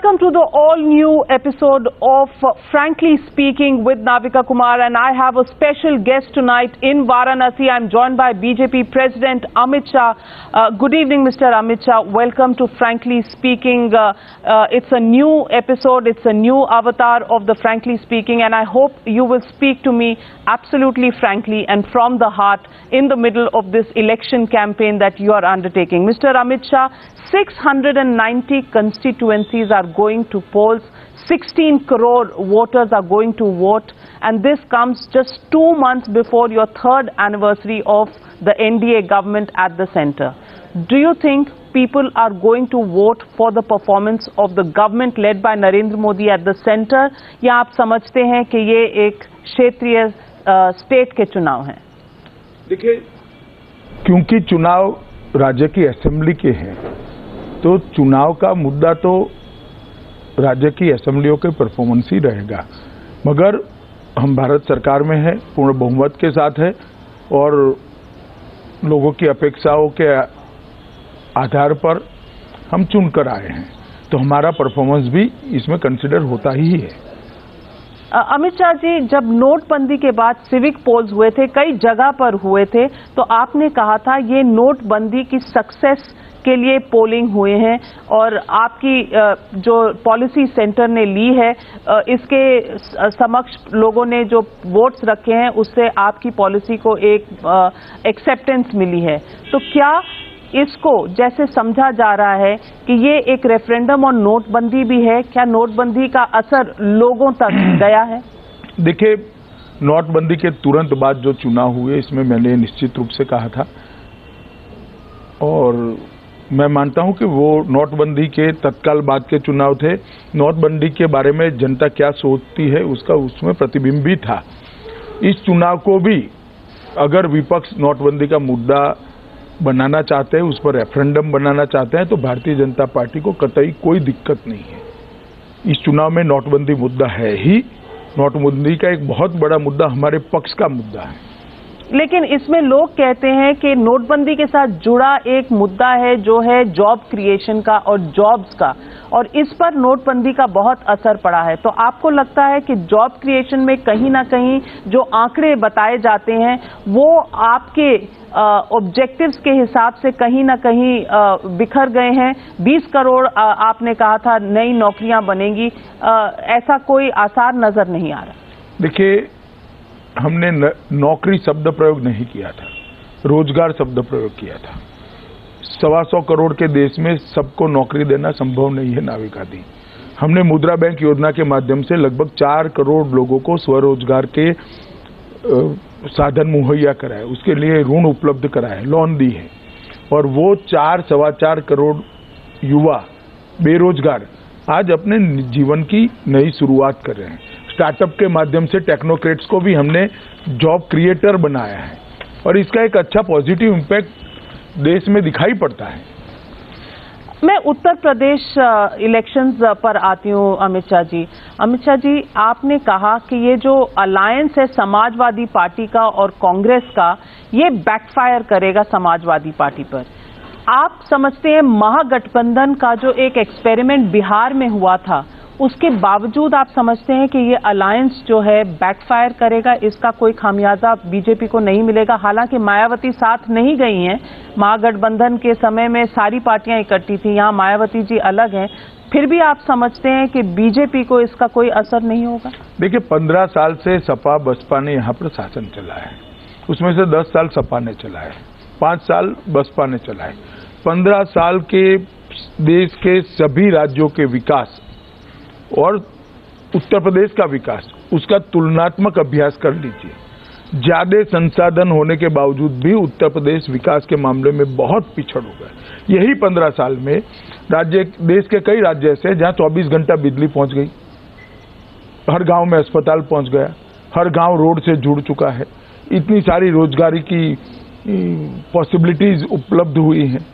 Welcome to the all-new episode of Frankly Speaking with Navika Kumar, and I have a special guest tonight in Varanasi. I'm joined by BJP President Amit Shah. Good evening, Mr. Amit Shah. Welcome to Frankly Speaking. It's a new episode, it's a new avatar of the Frankly Speaking, and I hope you will speak to me absolutely frankly and from the heart in the middle of this election campaign that you are undertaking. Mr. Amit Shah, 690 constituencies are going to polls, 16 crore voters are going to vote, and this comes just 2 months before your third anniversary of the NDA government at the center. Do you think people are going to vote for the performance of the government led by Narendra Modi at the center, या आप समझते हैं कि ये एक क्षेत्रीय state के चुनाव हैं? देखिए, क्योंकि चुनाव राज्य की असेंबली के हैं, तो चुनाव का मुद्दा तो राज्य की असेंबलियों के परफॉर्मेंस ही रहेगा, मगर हम भारत सरकार में हैं, पूर्ण बहुमत के साथ है और लोगों की अपेक्षाओं के आधार पर हम चुनकर आए हैं, तो हमारा परफॉर्मेंस भी इसमें कंसिडर होता ही है। अमित शाह जी, जब नोटबंदी के बाद सिविक पोल्स हुए थे, कई जगह पर हुए थे, तो आपने कहा था ये नोटबंदी की सक्सेस के लिए पोलिंग हुए हैं और आपकी जो पॉलिसी सेंटर ने ली है इसके समक्ष लोगों ने जो वोट्स रखे हैं उससे आपकी पॉलिसी को एक एक्सेप्टेंस मिली है। तो क्या इसको जैसे समझा जा रहा है कि ये एक रेफरेंडम और नोटबंदी भी है, क्या नोटबंदी का असर लोगों तक गया है? देखिए, नोटबंदी के तुरंत बाद जो चुनाव हुए इसमें मैंने निश्चित रूप से कहा था और मैं मानता हूं कि वो नोटबंदी के तत्काल बाद के चुनाव थे। नोटबंदी के बारे में जनता क्या सोचती है उसका उसमें प्रतिबिंब भी था। इस चुनाव को भी अगर विपक्ष नोटबंदी का मुद्दा बनाना चाहते हैं, उस पर रेफरेंडम बनाना चाहते हैं, तो भारतीय जनता पार्टी को कतई कोई दिक्कत नहीं है। इस चुनाव में नोटबंदी मुद्दा है ही, नोटबंदी का एक बहुत बड़ा मुद्दा हमारे पक्ष का मुद्दा है। लेकिन इसमें लोग कहते हैं कि नोटबंदी के साथ जुड़ा एक मुद्दा है जो है जॉब क्रिएशन का और जॉब्स का, और इस पर नोटबंदी का बहुत असर पड़ा है। तो आपको लगता है कि जॉब क्रिएशन में कहीं ना कहीं जो आंकड़े बताए जाते हैं वो आपके ऑब्जेक्टिव्स के हिसाब से कहीं ना कहीं बिखर गए हैं? 20 करोड़ आपने कहा था नई नौकरियां बनेंगी, ऐसा कोई आसार नजर नहीं आ रहा। देखिए, हमने नौकरी शब्द प्रयोग नहीं किया था, रोजगार शब्द प्रयोग किया था। 125 करोड़ के देश में सबको नौकरी देना संभव नहीं है नाविका दी। हमने मुद्रा बैंक योजना के माध्यम से लगभग 4 करोड़ लोगों को स्वरोजगार के साधन मुहैया कराए, उसके लिए ऋण उपलब्ध कराए, लोन दी है, और वो 4-4.25 करोड़ युवा बेरोजगार आज अपने जीवन की नई शुरुआत कर रहे हैं। स्टार्टअप के माध्यम से टेक्नोक्रेट्स को भी हमने जॉब क्रिएटर बनाया है और इसका एक अच्छा पॉजिटिव इम्पैक्ट देश में दिखाई पड़ता है। मैं उत्तर प्रदेश इलेक्शंस पर आती हूँ अमित शाह जी। अमित शाह जी, आपने कहा कि ये जो अलायंस है समाजवादी पार्टी का और कांग्रेस का, ये बैकफायर करेगा समाजवादी पार्टी पर। आप समझते हैं महागठबंधन का जो एक एक्सपेरिमेंट बिहार में हुआ था, उसके बावजूद आप समझते हैं कि ये अलायंस जो है बैकफायर करेगा, इसका कोई खामियाजा बीजेपी को नहीं मिलेगा? हालांकि मायावती साथ नहीं गई हैं, महागठबंधन के समय में सारी पार्टियां इकट्ठी थी, यहाँ मायावती जी अलग हैं, फिर भी आप समझते हैं कि बीजेपी को इसका कोई असर नहीं होगा? देखिए, 15 साल से सपा बसपा ने यहाँ पर शासन चला है, उसमें से 10 साल सपा ने चला है, 5 साल बसपा ने चला है। 15 साल के देश के सभी राज्यों के विकास और उत्तर प्रदेश का विकास, उसका तुलनात्मक अभ्यास कर लीजिए। ज्यादा संसाधन होने के बावजूद भी उत्तर प्रदेश विकास के मामले में बहुत पिछड़ हो गया। यही 15 साल में देश के कई राज्य ऐसे हैं जहां 24 घंटा बिजली पहुंच गई, हर गांव में अस्पताल पहुंच गया, हर गांव रोड से जुड़ चुका है, इतनी सारी रोजगारी की पॉसिबिलिटीज उपलब्ध हुई हैं।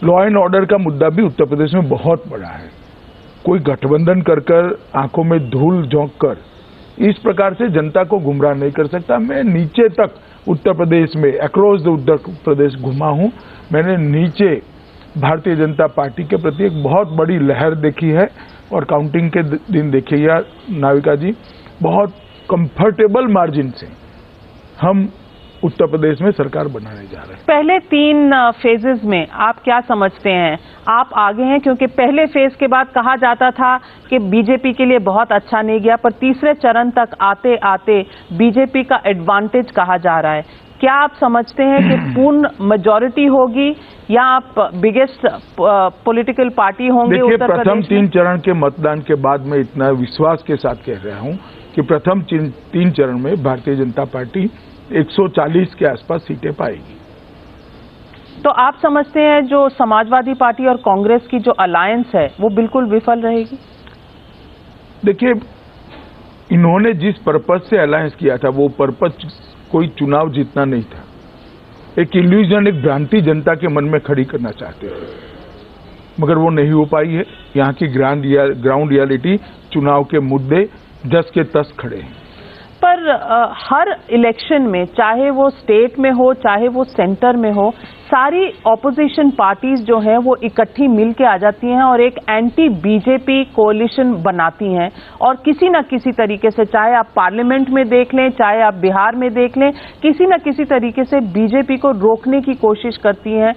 लॉ एंड ऑर्डर का मुद्दा भी उत्तर प्रदेश में बहुत बड़ा है। कोई गठबंधन कर आंखों में धूल झोंक कर इस प्रकार से जनता को गुमराह नहीं कर सकता। मैं नीचे तक उत्तर प्रदेश में अक्रॉस द उत्तर प्रदेश घुमा हूं, मैंने नीचे भारतीय जनता पार्टी के प्रति एक बहुत बड़ी लहर देखी है और काउंटिंग के दिन देखिएगा नाविका जी, बहुत कंफर्टेबल मार्जिन से हम उत्तर प्रदेश में सरकार बनाने जा रहे हैं। पहले 3 फेजेस में आप क्या समझते हैं, आप आगे हैं? क्योंकि पहले फेज के बाद कहा जाता था कि बीजेपी के लिए बहुत अच्छा नहीं गया, पर तीसरे चरण तक आते आते बीजेपी का एडवांटेज कहा जा रहा है। क्या आप समझते हैं कि पूर्ण मेजॉरिटी होगी या आप बिगेस्ट पॉलिटिकल पार्टी होंगे उत्तर प्रदेश में? प्रथम 3 चरण के मतदान के बाद मैं इतना विश्वास के साथ कह रहा हूं कि प्रथम 3 चरण में भारतीय जनता पार्टी 140 के आसपास सीटें पाएगी। तो आप समझते हैं जो समाजवादी पार्टी और कांग्रेस की जो अलायंस है वो बिल्कुल विफल रहेगी? देखिए, इन्होंने जिस पर्पज से अलायंस किया था वो पर्पज कोई चुनाव जीतना नहीं था। एक इल्यूजन, एक भ्रांति जनता के मन में खड़ी करना चाहते थे, मगर वो नहीं हो पाई है। यहाँ की ग्राउंड रियलिटी, चुनाव के मुद्दे 10 के 10 खड़े हैं। पर हर इलेक्शन में, चाहे वो स्टेट में हो चाहे वो सेंटर में हो, सारी ऑपोजिशन पार्टीज जो हैं वो इकट्ठी मिलके आ जाती हैं और एक एंटी बीजेपी कोalition बनाती हैं और किसी न किसी तरीके से, चाहे आप पार्लियामेंट में देख लें चाहे आप बिहार में देख लें, किसी न किसी तरीके से बीजेपी को रोकने की कोशिश करती हैं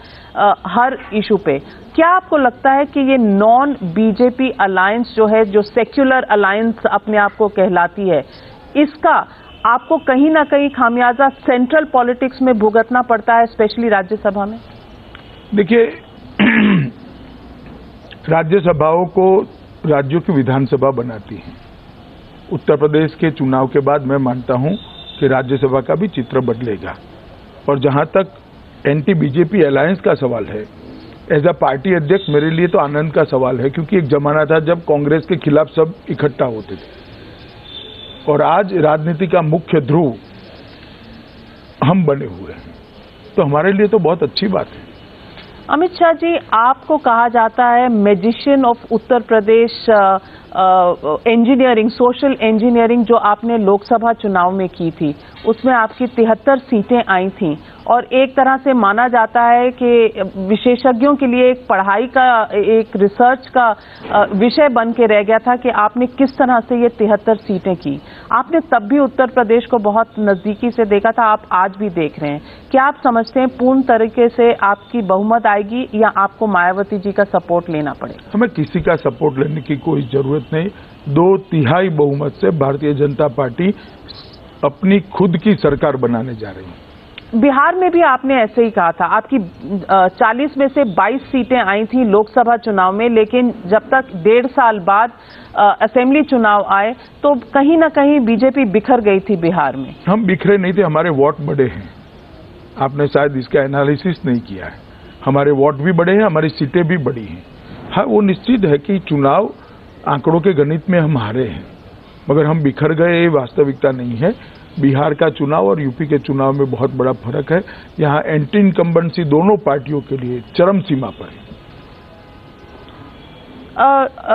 हर इशू पे। क्या आपको लगता है कि ये नॉन बीजेपी अलायंस जो है, जो सेक्युलर अलायंस अपने आप को कहलाती है, इसका आपको कहीं ना कहीं खामियाजा सेंट्रल पॉलिटिक्स में भुगतना पड़ता है, स्पेशली राज्यसभा में? देखिए, राज्यसभाओं को राज्यों की विधानसभा बनाती है। उत्तर प्रदेश के चुनाव के बाद मैं मानता हूं कि राज्यसभा का भी चित्र बदलेगा। और जहां तक एंटी बीजेपी अलायंस का सवाल है, एज अ पार्टी अध्यक्ष मेरे लिए तो आनंद का सवाल है, क्योंकि एक जमाना था जब कांग्रेस के खिलाफ सब इकट्ठा होते थे और आज राजनीति का मुख्य ध्रुव हम बने हुए हैं, तो हमारे लिए तो बहुत अच्छी बात है। अमित शाह जी, आपको कहा जाता है magician of Uttar Pradesh engineering, social engineering जो आपने लोकसभा चुनाव में की थी, उसमें आपकी 73 सीटें आई थीं और एक तरह से माना जाता है कि विशेषज्ञों के लिए एक पढ़ाई का, एक रिसर्च का विषय बन के रह गया था कि आपने किस तरह से ये 73 सीटें की। आपने तब भी उत्तर प्रदेश को बहुत नजदीकी से देखा था, आप आज भी देख रहे हैं। क्या आप समझते हैं पूर्ण तरीके से आपकी बहुमत आएगी या आपको मायावती जी का सपोर्ट लेना पड़ेगा? हमें किसी का सपोर्ट लेने की कोई जरूरत नहीं। 2/3 बहुमत से भारतीय जनता पार्टी अपनी खुद की सरकार बनाने जा रही है। बिहार में भी आपने ऐसे ही कहा था, आपकी 40 में से 22 सीटें आई थी लोकसभा चुनाव में, लेकिन जब तक 1.5 साल बाद असेंबली चुनाव आए तो कहीं ना कहीं बीजेपी बिखर गई थी बिहार में। हम बिखरे नहीं थे, हमारे वोट बढ़े हैं। आपने शायद इसका एनालिसिस नहीं किया है। हमारे वोट भी बढ़े हैं, हमारी सीटें भी बढ़ी हैं। हाँ, वो निश्चित है कि चुनाव आंकड़ों के गणित में हम हारे हैं, मगर हम बिखर गए, ये वास्तविकता नहीं है। बिहार का चुनाव और यूपी के चुनाव में बहुत बड़ा फर्क है। यहाँ एंटी इनकम्बेंसी दोनों पार्टियों के लिए चरम सीमा पर है।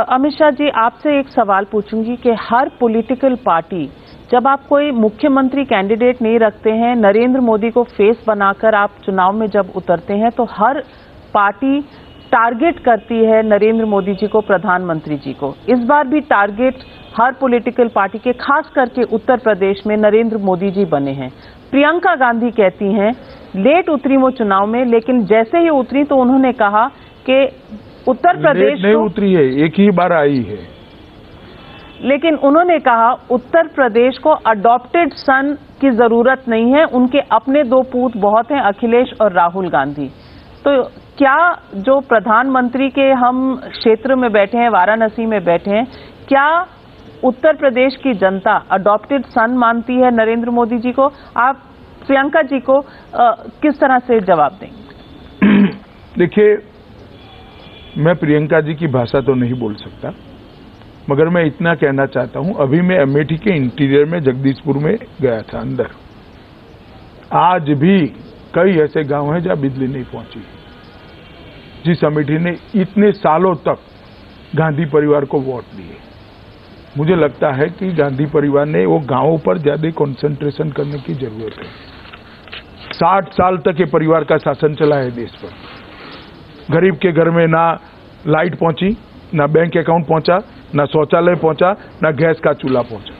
अमित शाह जी, आपसे एक सवाल पूछूंगी कि हर पॉलिटिकल पार्टी, जब आप कोई मुख्यमंत्री कैंडिडेट नहीं रखते हैं, नरेंद्र मोदी को फेस बनाकर आप चुनाव में जब उतरते हैं, तो हर पार्टी टारगेट करती है नरेंद्र मोदी जी को, प्रधानमंत्री जी को। इस बार भी टारगेट हर पॉलिटिकल पार्टी के, खास करके उत्तर प्रदेश में नरेंद्र मोदी जी बने हैं। प्रियंका गांधी कहती हैं, लेट उतरी वो चुनाव में, लेकिन जैसे ही उतरी तो उन्होंने कहा कि उत्तर प्रदेश नहीं उतरी है, एक ही बार आई है, लेकिन उन्होंने कहा उत्तर प्रदेश को अडॉप्टेड सन की जरूरत नहीं है, उनके अपने 2 पूत बहुत हैं, अखिलेश और राहुल गांधी। तो क्या जो प्रधानमंत्री के हम क्षेत्र में बैठे हैं, वाराणसी में बैठे हैं, क्या उत्तर प्रदेश की जनता अडॉप्टेड सन मानती है नरेंद्र मोदी जी को? आप प्रियंका जी को किस तरह से जवाब देंगे? देखिए, मैं प्रियंका जी की भाषा तो नहीं बोल सकता, मगर मैं इतना कहना चाहता हूं। अभी मैं अमेठी के इंटीरियर में जगदीशपुर में गया था अंदर। आज भी कई ऐसे गांव हैं जहां बिजली नहीं पहुंची। जिस अमेठी ने इतने सालों तक गांधी परिवार को वोट दिए, मुझे लगता है कि गांधी परिवार ने वो गांवों पर ज्यादा कंसंट्रेशन करने की जरूरत है। 60 साल तक ये परिवार का शासन चला है देश पर। गरीब के घर में ना लाइट पहुंची, ना बैंक अकाउंट पहुंचा, ना शौचालय पहुंचा, ना गैस का चूल्हा पहुंचा।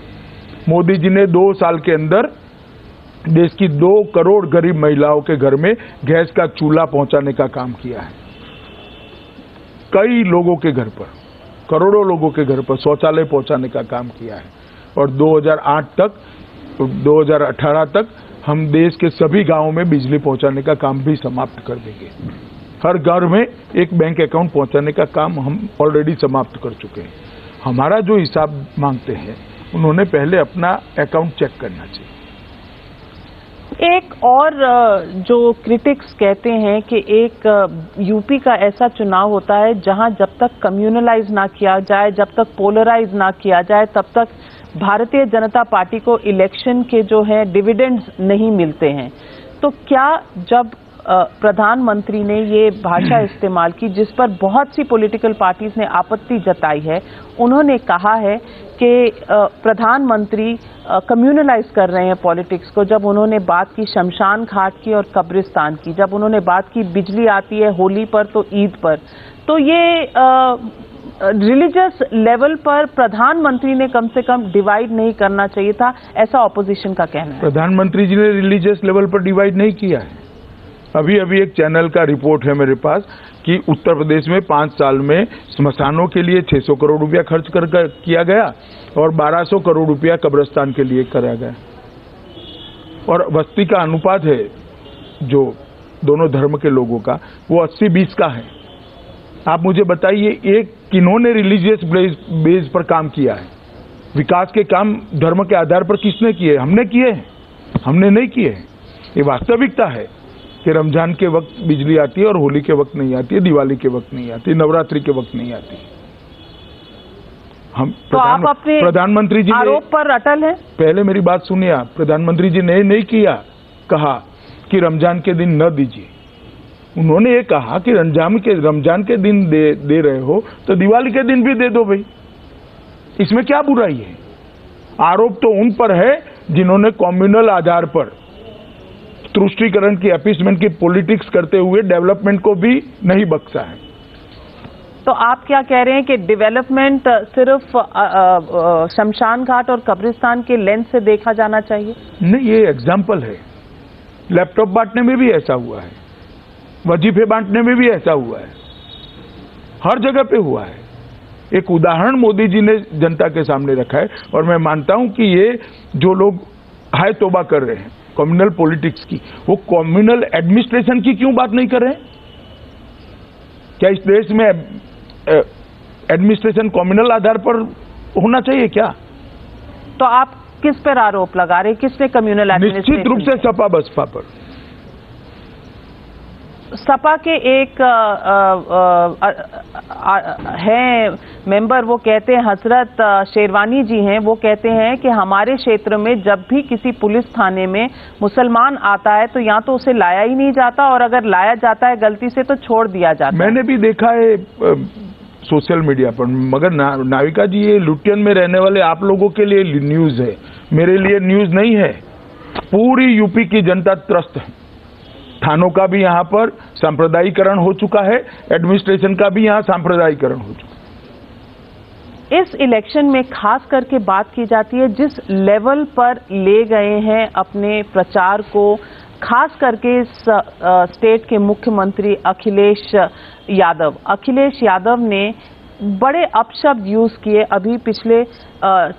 मोदी जी ने 2 साल के अंदर देश की 2 करोड़ गरीब महिलाओं के घर में गैस का चूल्हा पहुंचाने का काम किया है। कई लोगों के घर पर, करोड़ों लोगों के घर पर शौचालय पहुंचाने का काम किया है। और 2018 तक हम देश के सभी गांवों में बिजली पहुंचाने का काम भी समाप्त कर देंगे। हर घर में एक बैंक अकाउंट पहुंचाने का काम हम ऑलरेडी समाप्त कर चुके हैं। हमारा जो हिसाब मांगते हैं, उन्होंने पहले अपना अकाउंट चेक करना चाहिए। एक और जो क्रिटिक्स कहते हैं कि एक यूपी का ऐसा चुनाव होता है जहां जब तक कम्युनलाइज ना किया जाए, जब तक पोलराइज ना किया जाए, तब तक भारतीय जनता पार्टी को इलेक्शन के जो है डिविडेंड्स नहीं मिलते हैं। तो क्या जब प्रधानमंत्री ने ये भाषा इस्तेमाल की जिस पर बहुत सी पॉलिटिकल पार्टीज ने आपत्ति जताई है, उन्होंने कहा है कि प्रधानमंत्री कम्युनलाइज कर रहे हैं पॉलिटिक्स को, जब उन्होंने बात की शमशान घाट की और कब्रिस्तान की, जब उन्होंने बात की बिजली आती है होली पर तो ईद पर, तो ये रिलीजियस लेवल पर प्रधानमंत्री ने कम से कम डिवाइड नहीं करना चाहिए था, ऐसा ऑपोजिशन का कहना है। प्रधानमंत्री जी ने रिलीजियस लेवल पर डिवाइड नहीं किया है। अभी एक चैनल का रिपोर्ट है मेरे पास कि उत्तर प्रदेश में 5 साल में स्मशानों के लिए 600 करोड़ रुपया खर्च कर किया गया और 1200 करोड़ रुपया कब्रिस्तान के लिए कराया गया। और बस्ती का अनुपात है जो दोनों धर्म के लोगों का, वो 80-20 का है। आप मुझे बताइए, एक किन्होंने रिलीजियस बेस पर काम किया है? विकास के काम धर्म के आधार पर किसने किए? हमने किए हैं? हमने नहीं किए हैं। ये वास्तविकता है कि रमजान के वक्त बिजली आती है और होली के वक्त नहीं आती है, दिवाली के वक्त नहीं आती, नवरात्रि के वक्त नहीं आती। हम तो आप अपने प्रधानमंत्री जी आरोप पर अटल हैं? पहले मेरी बात सुनिए आप। प्रधानमंत्री जी ने नहीं किया कहा कि रमजान के दिन न दीजिए। उन्होंने ये कहा कि रमजान के दिन दे रहे हो तो दिवाली के दिन भी दे दो भाई, इसमें क्या बुराई है? आरोप तो उन पर है जिन्होंने कम्युनल आधार पर तुष्टीकरण की, अपीसमेंट की पॉलिटिक्स करते हुए डेवलपमेंट को भी नहीं बख्शा है। तो आप क्या कह रहे हैं कि डेवलपमेंट सिर्फ शमशान घाट और कब्रिस्तान के लेंस से देखा जाना चाहिए? नहीं, ये एग्जाम्पल है। लैपटॉप बांटने में भी ऐसा हुआ है, वजीफे बांटने में भी ऐसा हुआ है, हर जगह पे हुआ है। एक उदाहरण मोदी जी ने जनता के सामने रखा है। और मैं मानता हूं कि ये जो लोग हाय तौबा कर रहे हैं कम्युनल पॉलिटिक्स की, वो कम्युनल एडमिनिस्ट्रेशन की क्यों बात नहीं कर रहे हैं? क्या इस देश में एडमिनिस्ट्रेशन कम्युनल आधार पर होना चाहिए क्या? तो आप किस पर आरोप लगा रहे हैं? किसने कम्युनल एडमिनिस्ट्रेशन? निश्चित रूप से सपा बसपा पर। सपा के एक हैं मेंबर, वो कहते हैं, हजरत शेरवानी जी हैं, वो कहते हैं कि हमारे क्षेत्र में जब भी किसी पुलिस थाने में मुसलमान आता है तो या तो उसे लाया ही नहीं जाता, और अगर लाया जाता है गलती से तो छोड़ दिया जाता है। मैंने भी देखा है सोशल मीडिया पर। मगर नाविका जी, ये लुटियन में रहने वाले आप लोगों के लिए न्यूज है, मेरे लिए न्यूज नहीं है। पूरी यूपी की जनता त्रस्त है। थानों का भी यहाँ पर सांप्रदायिकरण हो चुका है, एडमिनिस्ट्रेशन का भी यहाँ सांप्रदायिकरण हो चुका है। इस इलेक्शन में खास करके बात की जाती है जिस लेवल पर ले गए हैं अपने प्रचार को, खास करके स्टेट के मुख्यमंत्री अखिलेश यादव ने बड़े अपशब्द यूज किए। अभी पिछले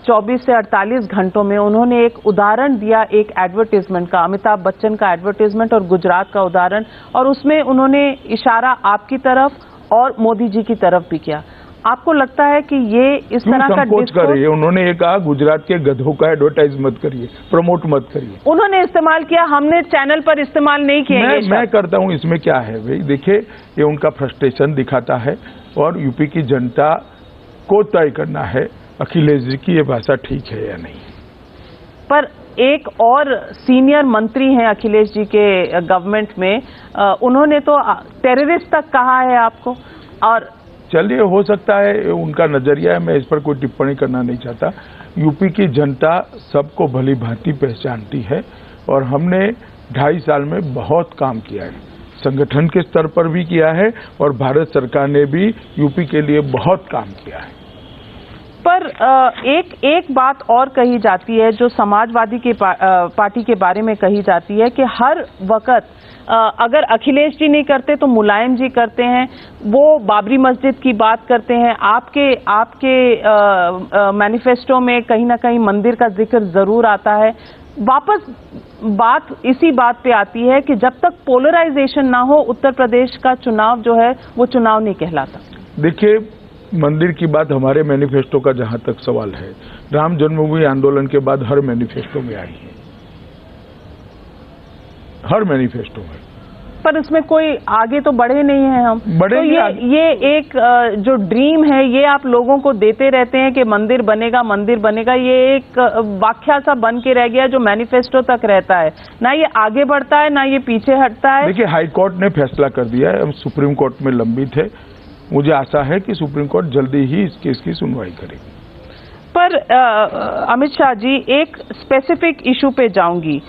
24 से 48 घंटों में उन्होंने एक उदाहरण दिया, एक एडवर्टाइजमेंट का, अमिताभ बच्चन का एडवर्टाइजमेंट और गुजरात का उदाहरण, और उसमें उन्होंने इशारा आपकी तरफ और मोदी जी की तरफ भी किया। आपको लगता है कि ये इस तरह का संकोच कर रही है? उन्होंने ये कहा गुजरात के गधों का एडवर्टाइज मत करिए, प्रमोट मत करिए। उन्होंने इस्तेमाल किया, हमने चैनल पर इस्तेमाल नहीं किया। मैं करता हूं, इसमें क्या है भाई? देखिए, ये उनका फ्रस्ट्रेशन दिखाता है और यूपी की जनता को तय करना है अखिलेश जी की ये भाषा ठीक है या नहीं। पर एक और सीनियर मंत्री हैं अखिलेश जी के गवर्नमेंट में, उन्होंने तो टेररिस्ट तक कहा है आपको। और चलिए, हो सकता है उनका नजरिया है, मैं इस पर कोई टिप्पणी करना नहीं चाहता। यूपी की जनता सबको भली भांति पहचानती है और हमने 2.5 साल में बहुत काम किया है, संगठन के स्तर पर भी किया है और भारत सरकार ने भी यूपी के लिए बहुत काम किया है। पर एक बात और कही जाती है जो समाजवादी के पार्टी के बारे में कही जाती है कि हर वक्त अगर अखिलेश जी नहीं करते तो मुलायम जी करते हैं। वो बाबरी मस्जिद की बात करते हैं। आपके मैनिफेस्टो में कहीं ना कहीं मंदिर का जिक्र जरूर आता है। वापस बात इसी बात पे आती है कि जब तक पोलराइजेशन ना हो उत्तर प्रदेश का चुनाव जो है वो चुनाव नहीं कहलाता। देखिए, मंदिर की बात हमारे मैनिफेस्टो का जहां तक सवाल है, राम जन्मभूमि आंदोलन के बाद हर मैनिफेस्टो में आई है, हर मैनिफेस्टो में। पर इसमें कोई आगे तो बढ़े नहीं है हम। बढ़े तो ये एक जो ड्रीम है ये आप लोगों को देते रहते हैं कि मंदिर बनेगा, ये एक वाक्या सा बन के रह गया जो मैनिफेस्टो तक रहता है, ना ये आगे बढ़ता है ना ये पीछे हटता है। देखिए, हाई कोर्ट ने फैसला कर दिया है, हम सुप्रीम कोर्ट में लंबित है। मुझे आशा है कि सुप्रीम कोर्ट जल्दी ही इस केस की सुनवाई करेगी। पर अमित शाह जी, एक स्पेसिफिक इशू पे जाऊंगी।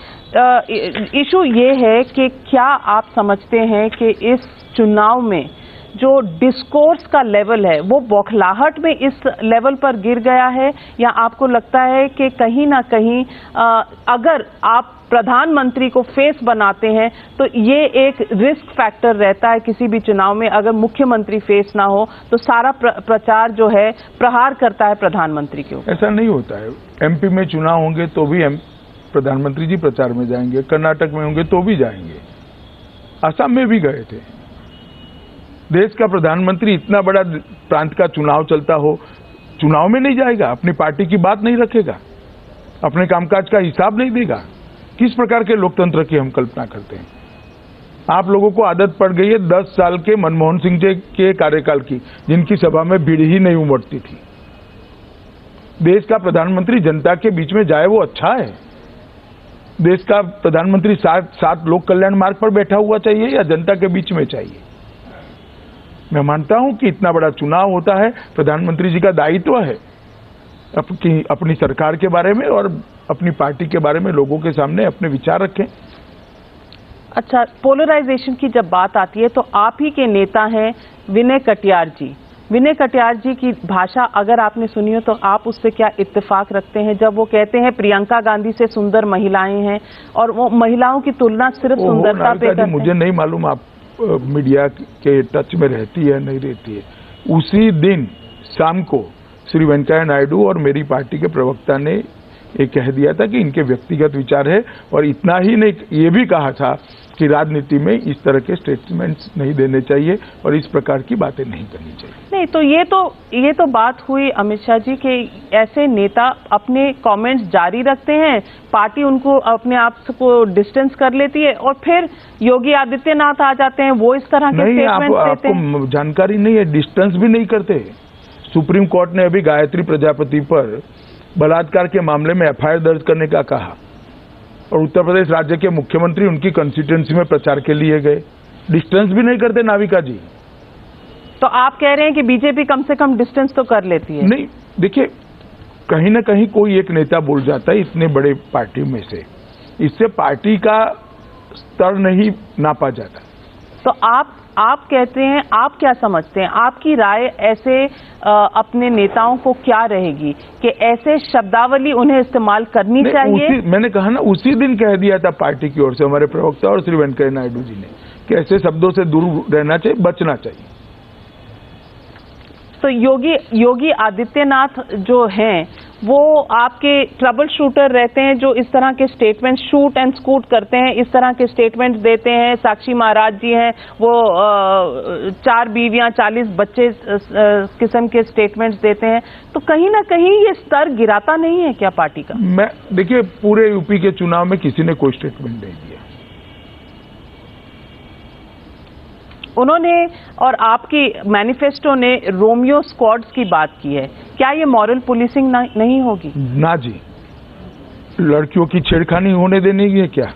इशू ये है कि क्या आप समझते हैं कि इस चुनाव में जो डिस्कोर्स का लेवल है वो बौखलाहट में इस लेवल पर गिर गया है, या आपको लगता है कि कहीं ना कहीं अगर आप प्रधानमंत्री को फेस बनाते हैं तो ये एक रिस्क फैक्टर रहता है किसी भी चुनाव में, अगर मुख्यमंत्री फेस ना हो तो सारा प्रचार जो है प्रहार करता है प्रधानमंत्री के ऊपर? ऐसा नहीं होता है। एमपी में चुनाव होंगे तो भी प्रधानमंत्री जी प्रचार में जाएंगे, कर्नाटक में होंगे तो भी जाएंगे, असम में भी गए थे। देश का प्रधानमंत्री इतना बड़ा प्रांत का चुनाव चलता हो, चुनाव में नहीं जाएगा, अपनी पार्टी की बात नहीं रखेगा, अपने कामकाज का हिसाब नहीं देगा? किस प्रकार के लोकतंत्र की हम कल्पना करते हैं? आप लोगों को आदत पड़ गई है 10 साल के मनमोहन सिंह जी के कार्यकाल की, जिनकी सभा में भीड़ ही नहीं उमड़ती थी। देश का प्रधानमंत्री जनता के बीच में जाए वो अच्छा है। देश का प्रधानमंत्री साथ लोक कल्याण मार्ग पर बैठा हुआ चाहिए या जनता के बीच में चाहिए? मैं मानता हूं कि इतना बड़ा चुनाव होता है, प्रधानमंत्री जी का दायित्व है अपनी सरकार के बारे में और अपनी पार्टी के बारे में लोगों के सामने अपने विचार रखें। अच्छा, पोलराइजेशन की जब बात आती है तो आप ही के नेता हैं विनय कटियार जी। विनय कटियार जी की भाषा अगर आपने सुनी हो तो आप उससे क्या इत्तेफाक रखते हैं जब वो कहते हैं प्रियंका गांधी से सुंदर महिलाएं हैं, और वो महिलाओं की तुलना सिर्फ सुंदरता पे करते हैं? मुझे नहीं मालूम आप मीडिया के टच में रहती है नहीं रहती है। उसी दिन शाम को श्री वेंकैया नायडू और मेरी पार्टी के प्रवक्ता ने ये कह दिया था कि इनके व्यक्तिगत विचार है, और इतना ही नहीं, ये भी कहा था कि राजनीति में इस तरह के स्टेटमेंट्स नहीं देने चाहिए और इस प्रकार की बातें नहीं करनी चाहिए। नहीं, तो ये तो बात हुई अमित शाह जी के ऐसे नेता अपने कमेंट्स जारी रखते हैं, पार्टी उनको अपने आप को डिस्टेंस कर लेती है, और फिर योगी आदित्यनाथ आ जाते हैं, वो इस तरह के स्टेटमेंट्स देते हैं। आपको जानकारी नहीं है, डिस्टेंस भी नहीं करते। सुप्रीम कोर्ट ने अभी गायत्री प्रजापति पर बलात्कार के मामले में एफआईआर दर्ज करने का कहा, और उत्तर प्रदेश राज्य के मुख्यमंत्री उनकी कंस्टिट्यूएंसी में प्रचार के लिए गए। डिस्टेंस भी नहीं करते नाविका जी। तो आप कह रहे हैं कि बीजेपी कम से कम डिस्टेंस तो कर लेती है? नहीं, देखिए, कहीं ना कहीं कोई एक नेता बोल जाता है इतने बड़े पार्टी में से, इससे पार्टी का स्तर नहीं नापा जाता। तो आप कहते हैं, आप क्या समझते हैं, आपकी राय ऐसे अपने नेताओं को क्या रहेगी कि ऐसे शब्दावली उन्हें इस्तेमाल करनी चाहिए? मैंने कहा ना, उसी दिन कह दिया था पार्टी की ओर से हमारे प्रवक्ता और श्री वेंकैया नायडू जी ने कि ऐसे शब्दों से दूर रहना चाहिए, बचना चाहिए। तो योगी आदित्यनाथ जो हैं वो आपके ट्रबल शूटर रहते हैं, जो इस तरह के स्टेटमेंट शूट एंड स्कूट करते हैं, इस तरह के स्टेटमेंट देते हैं। साक्षी महाराज जी हैं, वो 4 बीवियां 40 बच्चे किस्म के स्टेटमेंट्स देते हैं। तो कहीं ना कहीं ये स्तर गिराता नहीं है क्या पार्टी का? देखिए, पूरे यूपी के चुनाव में किसी ने कोई स्टेटमेंट नहीं दिया। उन्होंने और आपकी मैनिफेस्टो ने रोमियो स्क्वाड्स की बात की है, क्या ये मॉरल पुलिसिंग नहीं होगी? ना जी, लड़कियों की छेड़खानी होने देनी है क्या?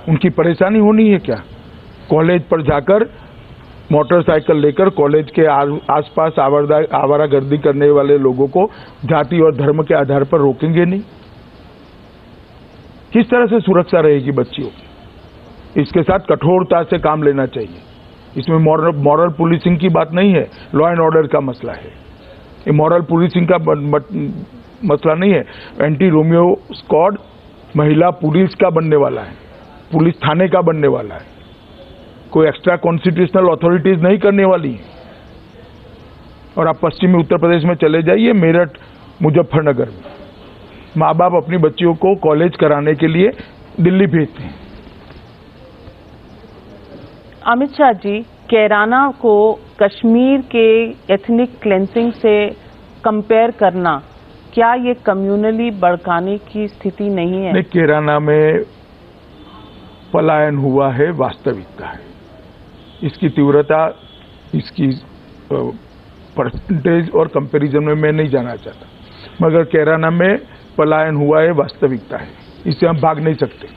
उनकी परेशानी होनी है क्या? कॉलेज पर जाकर मोटरसाइकिल लेकर कॉलेज के आसपास आवारागर्दी करने वाले लोगों को जाति और धर्म के आधार पर रोकेंगे नहीं? किस तरह से सुरक्षा रहेगी बच्चियों की? इसके साथ कठोरता से काम लेना चाहिए। इसमें मॉरल पुलिसिंग की बात नहीं है, लॉ एंड ऑर्डर का मसला है। ये मॉरल पुलिसिंग का मसला नहीं है। एंटी रोमियो स्क्वाड महिला पुलिस का बनने वाला है, पुलिस थाने का बनने वाला है, कोई एक्स्ट्रा कॉन्स्टिट्यूशनल अथॉरिटीज नहीं करने वाली है। और आप पश्चिमी उत्तर प्रदेश में चले जाइए, मेरठ, मुजफ्फरनगर में माँ बाप अपनी बच्चियों को कॉलेज कराने के लिए दिल्ली भेजते हैं। अमित शाह जी, कैराना को कश्मीर के एथनिक क्लेंसिंग से कंपेयर करना, क्या ये कम्युनली भड़काने की स्थिति नहीं है? नहीं, कैराना में पलायन हुआ है, वास्तविकता है। इसकी तीव्रता, इसकी परसेंटेज और कंपैरिजन में मैं नहीं जाना चाहता, मगर कैराना में पलायन हुआ है, वास्तविकता है, इससे हम भाग नहीं सकते।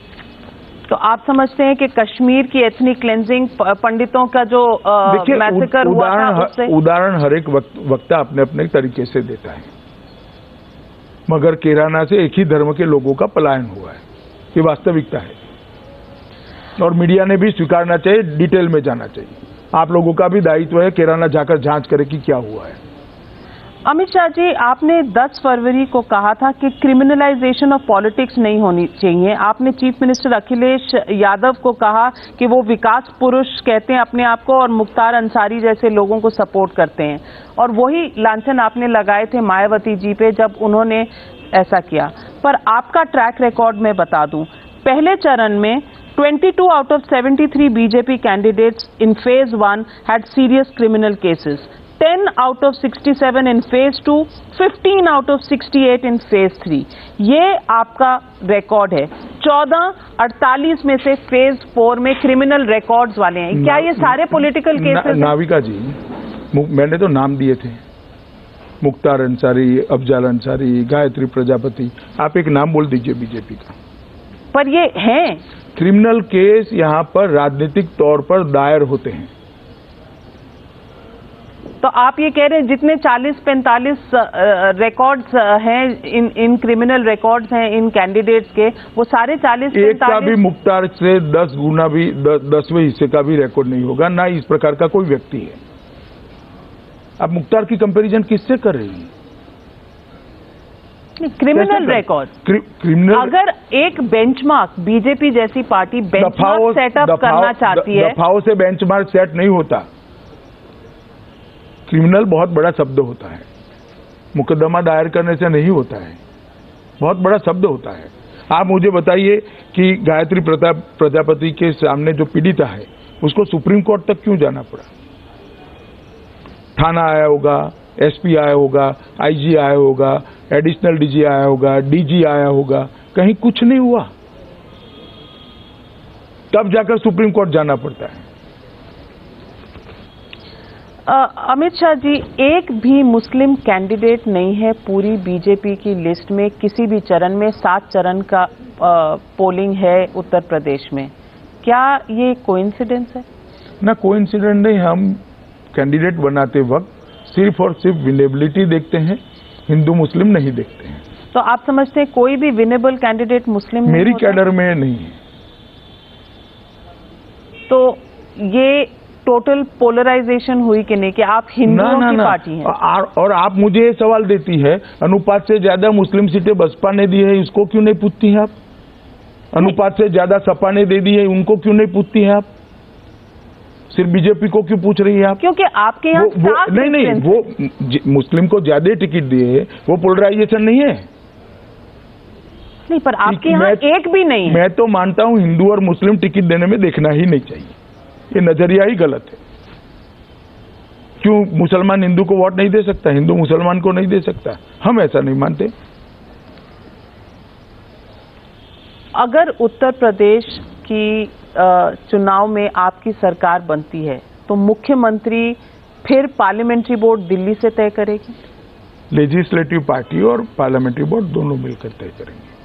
तो आप समझते हैं कि कश्मीर की एथनिक क्लेंजिंग, पंडितों का जो मैसेकर हुआ था उससे? उदाहरण हर एक वक्ता अपने अपने तरीके से देता है, मगर कैराना से एक ही धर्म के लोगों का पलायन हुआ है, ये वास्तविकता है। और मीडिया ने भी स्वीकारना चाहिए, डिटेल में जाना चाहिए। आप लोगों का भी दायित्व है कैराना जाकर जांच करे कि क्या हुआ है। अमित शाह जी, आपने 10 फरवरी को कहा था कि क्रिमिनलाइजेशन ऑफ पॉलिटिक्स नहीं होनी चाहिए। आपने चीफ मिनिस्टर अखिलेश यादव को कहा कि वो विकास पुरुष कहते हैं अपने आप को और मुख्तार अंसारी जैसे लोगों को सपोर्ट करते हैं, और वही लांछन आपने लगाए थे मायावती जी पे जब उन्होंने ऐसा किया। पर आपका ट्रैक रिकॉर्ड मैं बता दूं, पहले चरण में 22 out of 73 BJP candidates in phase 1 had serious criminal cases. 10 out of 67 in phase 2, 15 out of 68 in phase 3. ये आपका रिकॉर्ड है। 48 में से फेज 4 में क्रिमिनल रिकॉर्ड्स वाले हैं। क्या ये सारे पॉलिटिकल केसेस? नाविका जी, मैंने तो नाम दिए थे, मुख्तार अंसारी, अफजाल अंसारी, गायत्री प्रजापति। आप एक नाम बोल दीजिए बीजेपी का। पर ये हैं क्रिमिनल केस यहाँ पर राजनीतिक तौर पर दायर होते हैं। तो आप ये कह रहे हैं जितने 40-45 रिकॉर्ड्स हैं, इन क्रिमिनल रिकॉर्ड्स हैं इन कैंडिडेट्स के, वो सारे 40-45 एक का भी मुख्तार से 10 गुना भी 10वें हिस्से का भी रिकॉर्ड नहीं होगा, ना इस प्रकार का कोई व्यक्ति है। आप मुख्तार की कंपैरिजन किससे कर रही हैं? क्रिमिनल रिकॉर्ड, क्रिमिनल, अगर एक बेंचमार्क बीजेपी जैसी पार्टी बेंचमार्क सेटअप करना चाहती है, दफाओं से बेंचमार्क सेट नहीं होता। क्रिमिनल बहुत बड़ा शब्द होता है, मुकदमा दायर करने से नहीं होता है, बहुत बड़ा शब्द होता है। आप मुझे बताइए कि गायत्री प्रजापति के सामने जो पीड़िता है उसको सुप्रीम कोर्ट तक क्यों जाना पड़ा? थाना आया होगा, एसपी आया होगा, आईजी आया होगा, एडिशनल डीजी आया होगा, डीजी आया होगा, कहीं कुछ नहीं हुआ, तब जाकर सुप्रीम कोर्ट जाना पड़ता है। अमित शाह जी, एक भी मुस्लिम कैंडिडेट नहीं है पूरी बीजेपी की लिस्ट में किसी भी चरण में। 7 चरण का पोलिंग है उत्तर प्रदेश में। क्या ये कोइंसिडेंस है? ना, कोइंसिडेंस नहीं। हम कैंडिडेट बनाते वक्त सिर्फ और सिर्फ विनेबिलिटी देखते हैं, हिंदू मुस्लिम नहीं देखते हैं। तो आप समझते हैं कोई भी विनेबल कैंडिडेट मुस्लिम मेरी कैडर में नहीं है? तो ये टोटल पोलराइजेशन हुई कि नहीं कि आप हिंदुओं की पार्टी हैं? और आप मुझे ये सवाल देती है, अनुपात से ज्यादा मुस्लिम सीटें बसपा ने दी है, इसको क्यों नहीं पूछती हैं आप? अनुपात से ज्यादा सपा ने दे दी है, उनको क्यों नहीं पूछती हैं आप? सिर्फ बीजेपी को क्यों पूछ रही है आप? क्योंकि आपके यहाँ नहीं, वो मुस्लिम को ज्यादा टिकट दिए, वो पोलराइजेशन नहीं है। नहीं, पर आपके यहाँ एक भी नहीं है। मैं तो मानता हूँ हिंदू और मुस्लिम टिकट देने में देखना ही नहीं चाहिए, ये नजरिया ही गलत है। क्यों मुसलमान हिंदू को वोट नहीं दे सकता, हिंदू मुसलमान को नहीं दे सकता? हम ऐसा नहीं मानते। अगर उत्तर प्रदेश की चुनाव में आपकी सरकार बनती है तो मुख्यमंत्री फिर पार्लियामेंट्री बोर्ड दिल्ली से तय करेगी? लेजिस्लेटिव पार्टी और पार्लियामेंट्री बोर्ड दोनों मिलकर तय करेंगे।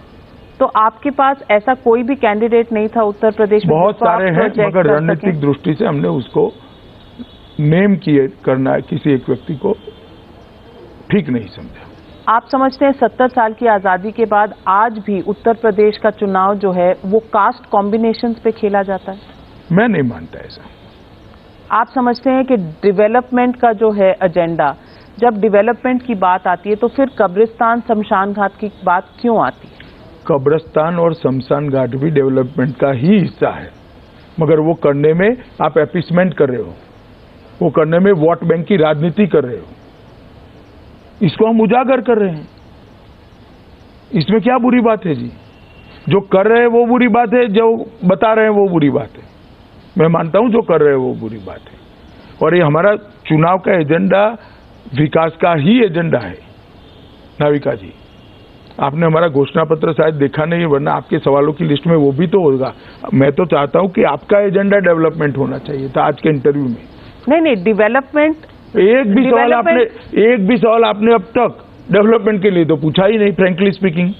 तो आपके पास ऐसा कोई भी कैंडिडेट नहीं था उत्तर प्रदेश में? बहुत सारे हैं, मगर रणनीतिक दृष्टि से हमने उसको नेम किए करना किसी एक व्यक्ति को ठीक नहीं समझा। आप समझते हैं 70 साल की आजादी के बाद आज भी उत्तर प्रदेश का चुनाव जो है वो कास्ट कॉम्बिनेशंस पे खेला जाता है? मैं नहीं मानता ऐसा। आप समझते हैं कि डेवलपमेंट का जो है एजेंडा जब डेवलपमेंट की बात आती है तो फिर कब्रिस्तान शमशान घाट की बात क्यों आती है? कब्रिस्तान और शमशान घाट भी डेवलपमेंट का ही हिस्सा है, मगर वो करने में आप एपिसमेंट कर रहे हो, वो करने में वोट बैंक की राजनीति कर रहे हो। इसको हम उजागर कर रहे हैं। इसमें क्या बुरी बात है जी? जो कर रहे हैं वो बुरी बात है, जो बता रहे हैं वो बुरी बात है। मैं मानता हूं जो कर रहे हैं वो बुरी बात है। और ये हमारा चुनाव का एजेंडा विकास का ही एजेंडा है। नाविका जी, आपने हमारा घोषणा पत्र शायद देखा नहीं, वरना आपके सवालों की लिस्ट में वो भी तो होगा। मैं तो चाहता हूं कि आपका एजेंडा डेवलपमेंट होना चाहिए था आज के इंटरव्यू में। नहीं, डेवलपमेंट एक भी सवाल आपने अब तक डेवलपमेंट के लिए तो पूछा ही नहीं। फ्रैंकली स्पीकिंग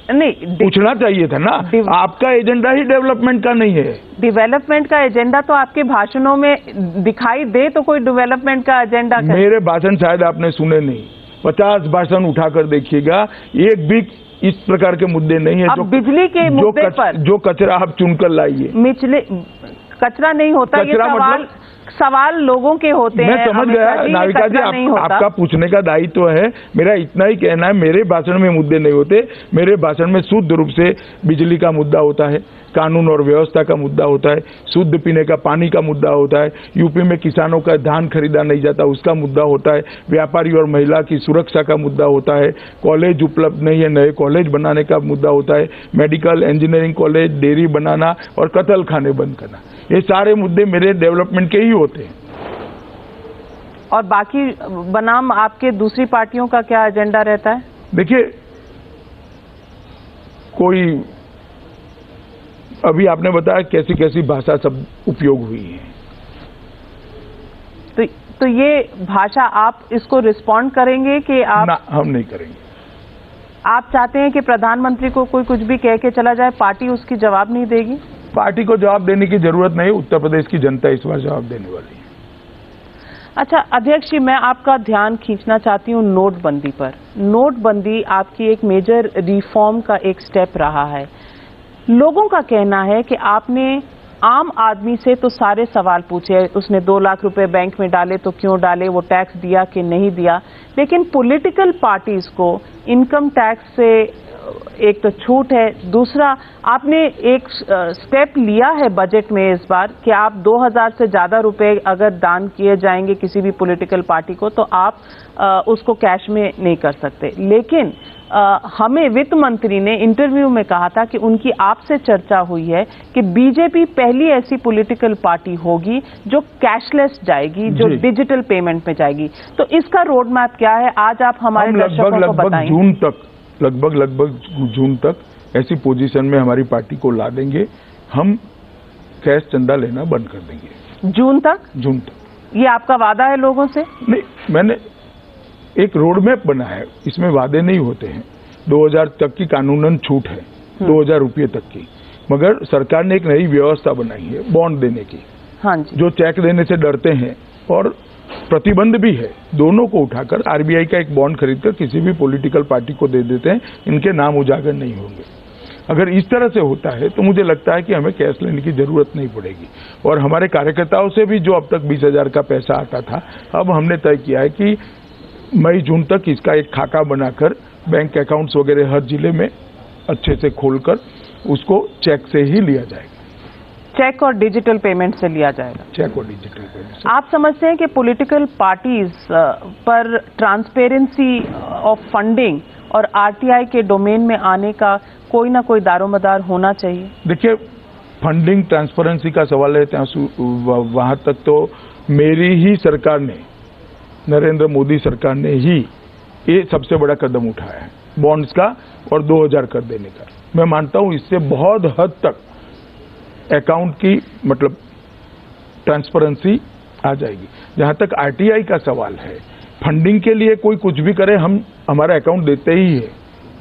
नहीं, पूछना चाहिए था ना। आपका एजेंडा ही डेवलपमेंट का नहीं है। डेवलपमेंट का एजेंडा तो आपके भाषणों में दिखाई दे तो कोई डेवलपमेंट का एजेंडा मेरे भाषण शायद आपने सुने नहीं। 50 भाषण उठाकर देखिएगा, एक भी इस प्रकार के मुद्दे नहीं है। जो बिजली के मुद्दे पर जो कचरा आप चुनकर लाइए। कचरा नहीं होता, ये सवाल लोगों के होते हैं। मैं समझ गया नाविका जी, आपका पूछने का दायित्व है। मेरा इतना ही कहना है, मेरे भाषण में मुद्दे नहीं होते। मेरे भाषण में शुद्ध रूप से बिजली का मुद्दा होता है, कानून और व्यवस्था का मुद्दा होता है, शुद्ध पीने का पानी का मुद्दा होता है, यूपी में किसानों का धान खरीदा नहीं जाता उसका मुद्दा होता है, व्यापारी और महिला की सुरक्षा का मुद्दा होता है, कॉलेज उपलब्ध नहीं है नए कॉलेज बनाने का मुद्दा होता है, मेडिकल इंजीनियरिंग कॉलेज, डेयरी बनाना और कत्ल खाने बंद करना। ये सारे मुद्दे मेरे डेवलपमेंट के ही होते हैं। और बाकी बनाम आपके दूसरी पार्टियों का क्या एजेंडा रहता है? देखिए, कोई अभी आपने बताया कैसी कैसी भाषा सब उपयोग हुई है, तो ये भाषा आप इसको रिस्पॉन्ड करेंगे कि आप? ना, हम नहीं करेंगे। आप चाहते हैं कि प्रधानमंत्री को कोई कुछ भी कह के चला जाए, पार्टी उसकी जवाब नहीं देगी? पार्टी को जवाब देने की जरूरत नहीं, उत्तर प्रदेश की जनता इस बार जवाब देने वाली है। अच्छा अध्यक्ष जी, मैं आपका ध्यान खींचना चाहती हूँ नोटबंदी पर। नोटबंदी आपकी एक मेजर रिफॉर्म का एक स्टेप रहा है। लोगों का कहना है कि आपने आम आदमी से तो सारे सवाल पूछे, उसने 2 लाख रुपए बैंक में डाले तो क्यों डाले, वो टैक्स दिया कि नहीं दिया, लेकिन पॉलिटिकल पार्टीज को इनकम टैक्स से एक तो छूट है, दूसरा आपने एक स्टेप लिया है बजट में इस बार कि आप 2000 से ज्यादा रुपए अगर दान किए जाएंगे किसी भी पॉलिटिकल पार्टी को तो आप उसको कैश में नहीं कर सकते। लेकिन हमें वित्त मंत्री ने इंटरव्यू में कहा था कि उनकी आपसे चर्चा हुई है कि बीजेपी पहली ऐसी पॉलिटिकल पार्टी होगी जो कैशलेस जाएगी, जो डिजिटल पेमेंट में जाएगी। तो इसका रोड मैप क्या है, आज आप हमारे दर्शकों को बताएं। लगभग जून तक ऐसी पोजीशन में हमारी पार्टी को ला देंगे, हम कैश चंदा लेना बंद कर देंगे। जून तक? ये आपका वादा है लोगों से? नहीं, मैंने एक रोड मैप बनाया है, इसमें वादे नहीं होते हैं। 2000 तक की कानूनन छूट है, 2000 रुपये तक की, मगर सरकार ने एक नई व्यवस्था बनाई है बॉन्ड देने की। हाँ जी। जो चेक देने से डरते हैं और प्रतिबंध भी है, दोनों को उठाकर आरबीआई का एक बॉन्ड खरीदकर किसी भी पॉलिटिकल पार्टी को दे देते हैं, इनके नाम उजागर नहीं होंगे। अगर इस तरह से होता है तो मुझे लगता है कि हमें कैश लेने की जरूरत नहीं पड़ेगी। और हमारे कार्यकर्ताओं से भी जो अब तक 20,000 का पैसा आता था, अब हमने तय किया है कि मई जून तक इसका एक खाका बनाकर बैंक अकाउंट्स वगैरह हर जिले में अच्छे से खोलकर उसको चेक से ही लिया जाएगा। चेक और डिजिटल पेमेंट से लिया जाएगा? चेक और डिजिटल पेमेंट से। आप समझते हैं कि पॉलिटिकल पार्टीज पर ट्रांसपेरेंसी ऑफ फंडिंग और आरटीआई के डोमेन में आने का कोई ना कोई दारोमदार होना चाहिए? देखिए, फंडिंग ट्रांसपेरेंसी का सवाल है, वहां तक तो मेरी ही सरकार ने, नरेंद्र मोदी सरकार ने ही ये सबसे बड़ा कदम उठाया है, बॉन्ड्स का और 2000 कर देने का। मैं मानता हूं इससे बहुत हद तक अकाउंट की मतलब ट्रांसपेरेंसी आ जाएगी। जहां तक आरटीआई का सवाल है, फंडिंग के लिए कोई कुछ भी करे, हम हमारा अकाउंट देते ही है।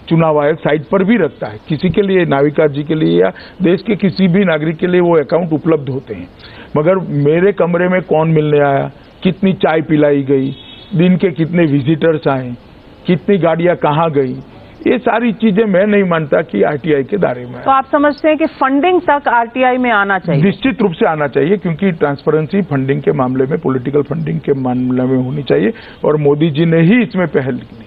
चुनाव आयोग साइट पर भी रखता है, किसी के लिए, नाविका जी के लिए या देश के किसी भी नागरिक के लिए वो अकाउंट उपलब्ध होते हैं। मगर मेरे कमरे में कौन मिलने आया, कितनी चाय पिलाई गई, दिन के कितने विजिटर्स आए, कितनी गाड़ियां कहाँ गई, ये सारी चीजें मैं नहीं मानता कि आरटीआई के दायरे में। तो आप समझते हैं कि फंडिंग तक आरटीआई में आना चाहिए? निश्चित रूप से आना चाहिए, क्योंकि ट्रांसपेरेंसी फंडिंग के मामले में, पॉलिटिकल फंडिंग के मामले में होनी चाहिए, और मोदी जी ने ही इसमें पहल की।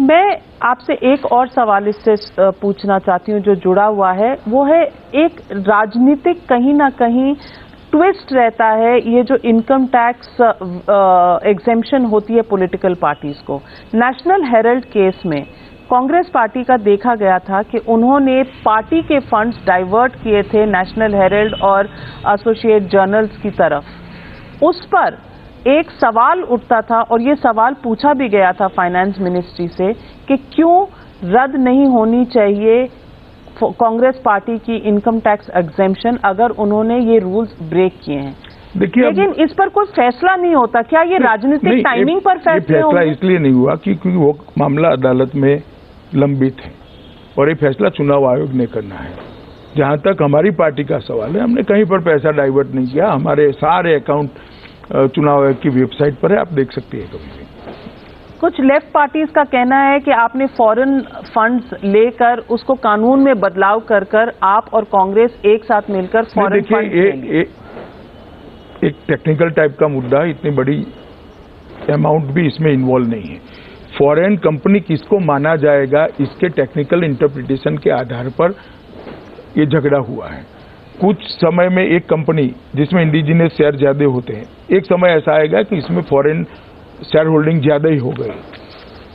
मैं आपसे एक और सवाल इससे पूछना चाहती हूं जो जुड़ा हुआ है, वो है एक राजनीतिक कहीं ना कहीं ट्विस्ट रहता है ये जो इनकम टैक्स एग्जेम्पशन होती है पॉलिटिकल पार्टीज को। नेशनल हेराल्ड केस में कांग्रेस पार्टी का देखा गया था कि उन्होंने पार्टी के फंड्स डाइवर्ट किए थे नेशनल हेराल्ड और एसोसिएट जर्नल्स की तरफ। उस पर एक सवाल उठता था और ये सवाल पूछा भी गया था फाइनेंस मिनिस्ट्री से कि क्यों रद्द नहीं होनी चाहिए कांग्रेस पार्टी की इनकम टैक्स एग्जेम्पशन अगर उन्होंने ये रूल्स ब्रेक किए हैं। देखिए, लेकिन इस पर कोई फैसला नहीं होता। क्या ये राजनीतिक टाइमिंग पर फैसला इसलिए नहीं हुआ क्योंकि वो मामला अदालत में लंबित है और ये फैसला चुनाव आयोग ने करना है। जहां तक हमारी पार्टी का सवाल है, हमने कहीं पर पैसा डाइवर्ट नहीं किया। हमारे सारे अकाउंट चुनाव आयोग की वेबसाइट पर है, आप देख सकते हैं कभी भी। कुछ लेफ्ट पार्टीज का कहना है कि आपने फॉरेन फंड्स लेकर उसको कानून में बदलाव कर कर आप और कांग्रेस एक साथ मिलकर फॉरेन फंड्स लेंगे। एक टेक्निकल टाइप का मुद्दा, इतनी बड़ी अमाउंट भी इसमें इन्वॉल्व नहीं है। फॉरेन कंपनी किसको माना जाएगा, इसके टेक्निकल इंटरप्रिटेशन के आधार पर ये झगड़ा हुआ है। कुछ समय में एक कंपनी जिसमें इंडिजिनियस शेयर ज्यादा होते हैं, एक समय ऐसा आएगा कि इसमें फॉरेन शेयर होल्डिंग ज्यादा ही हो गई,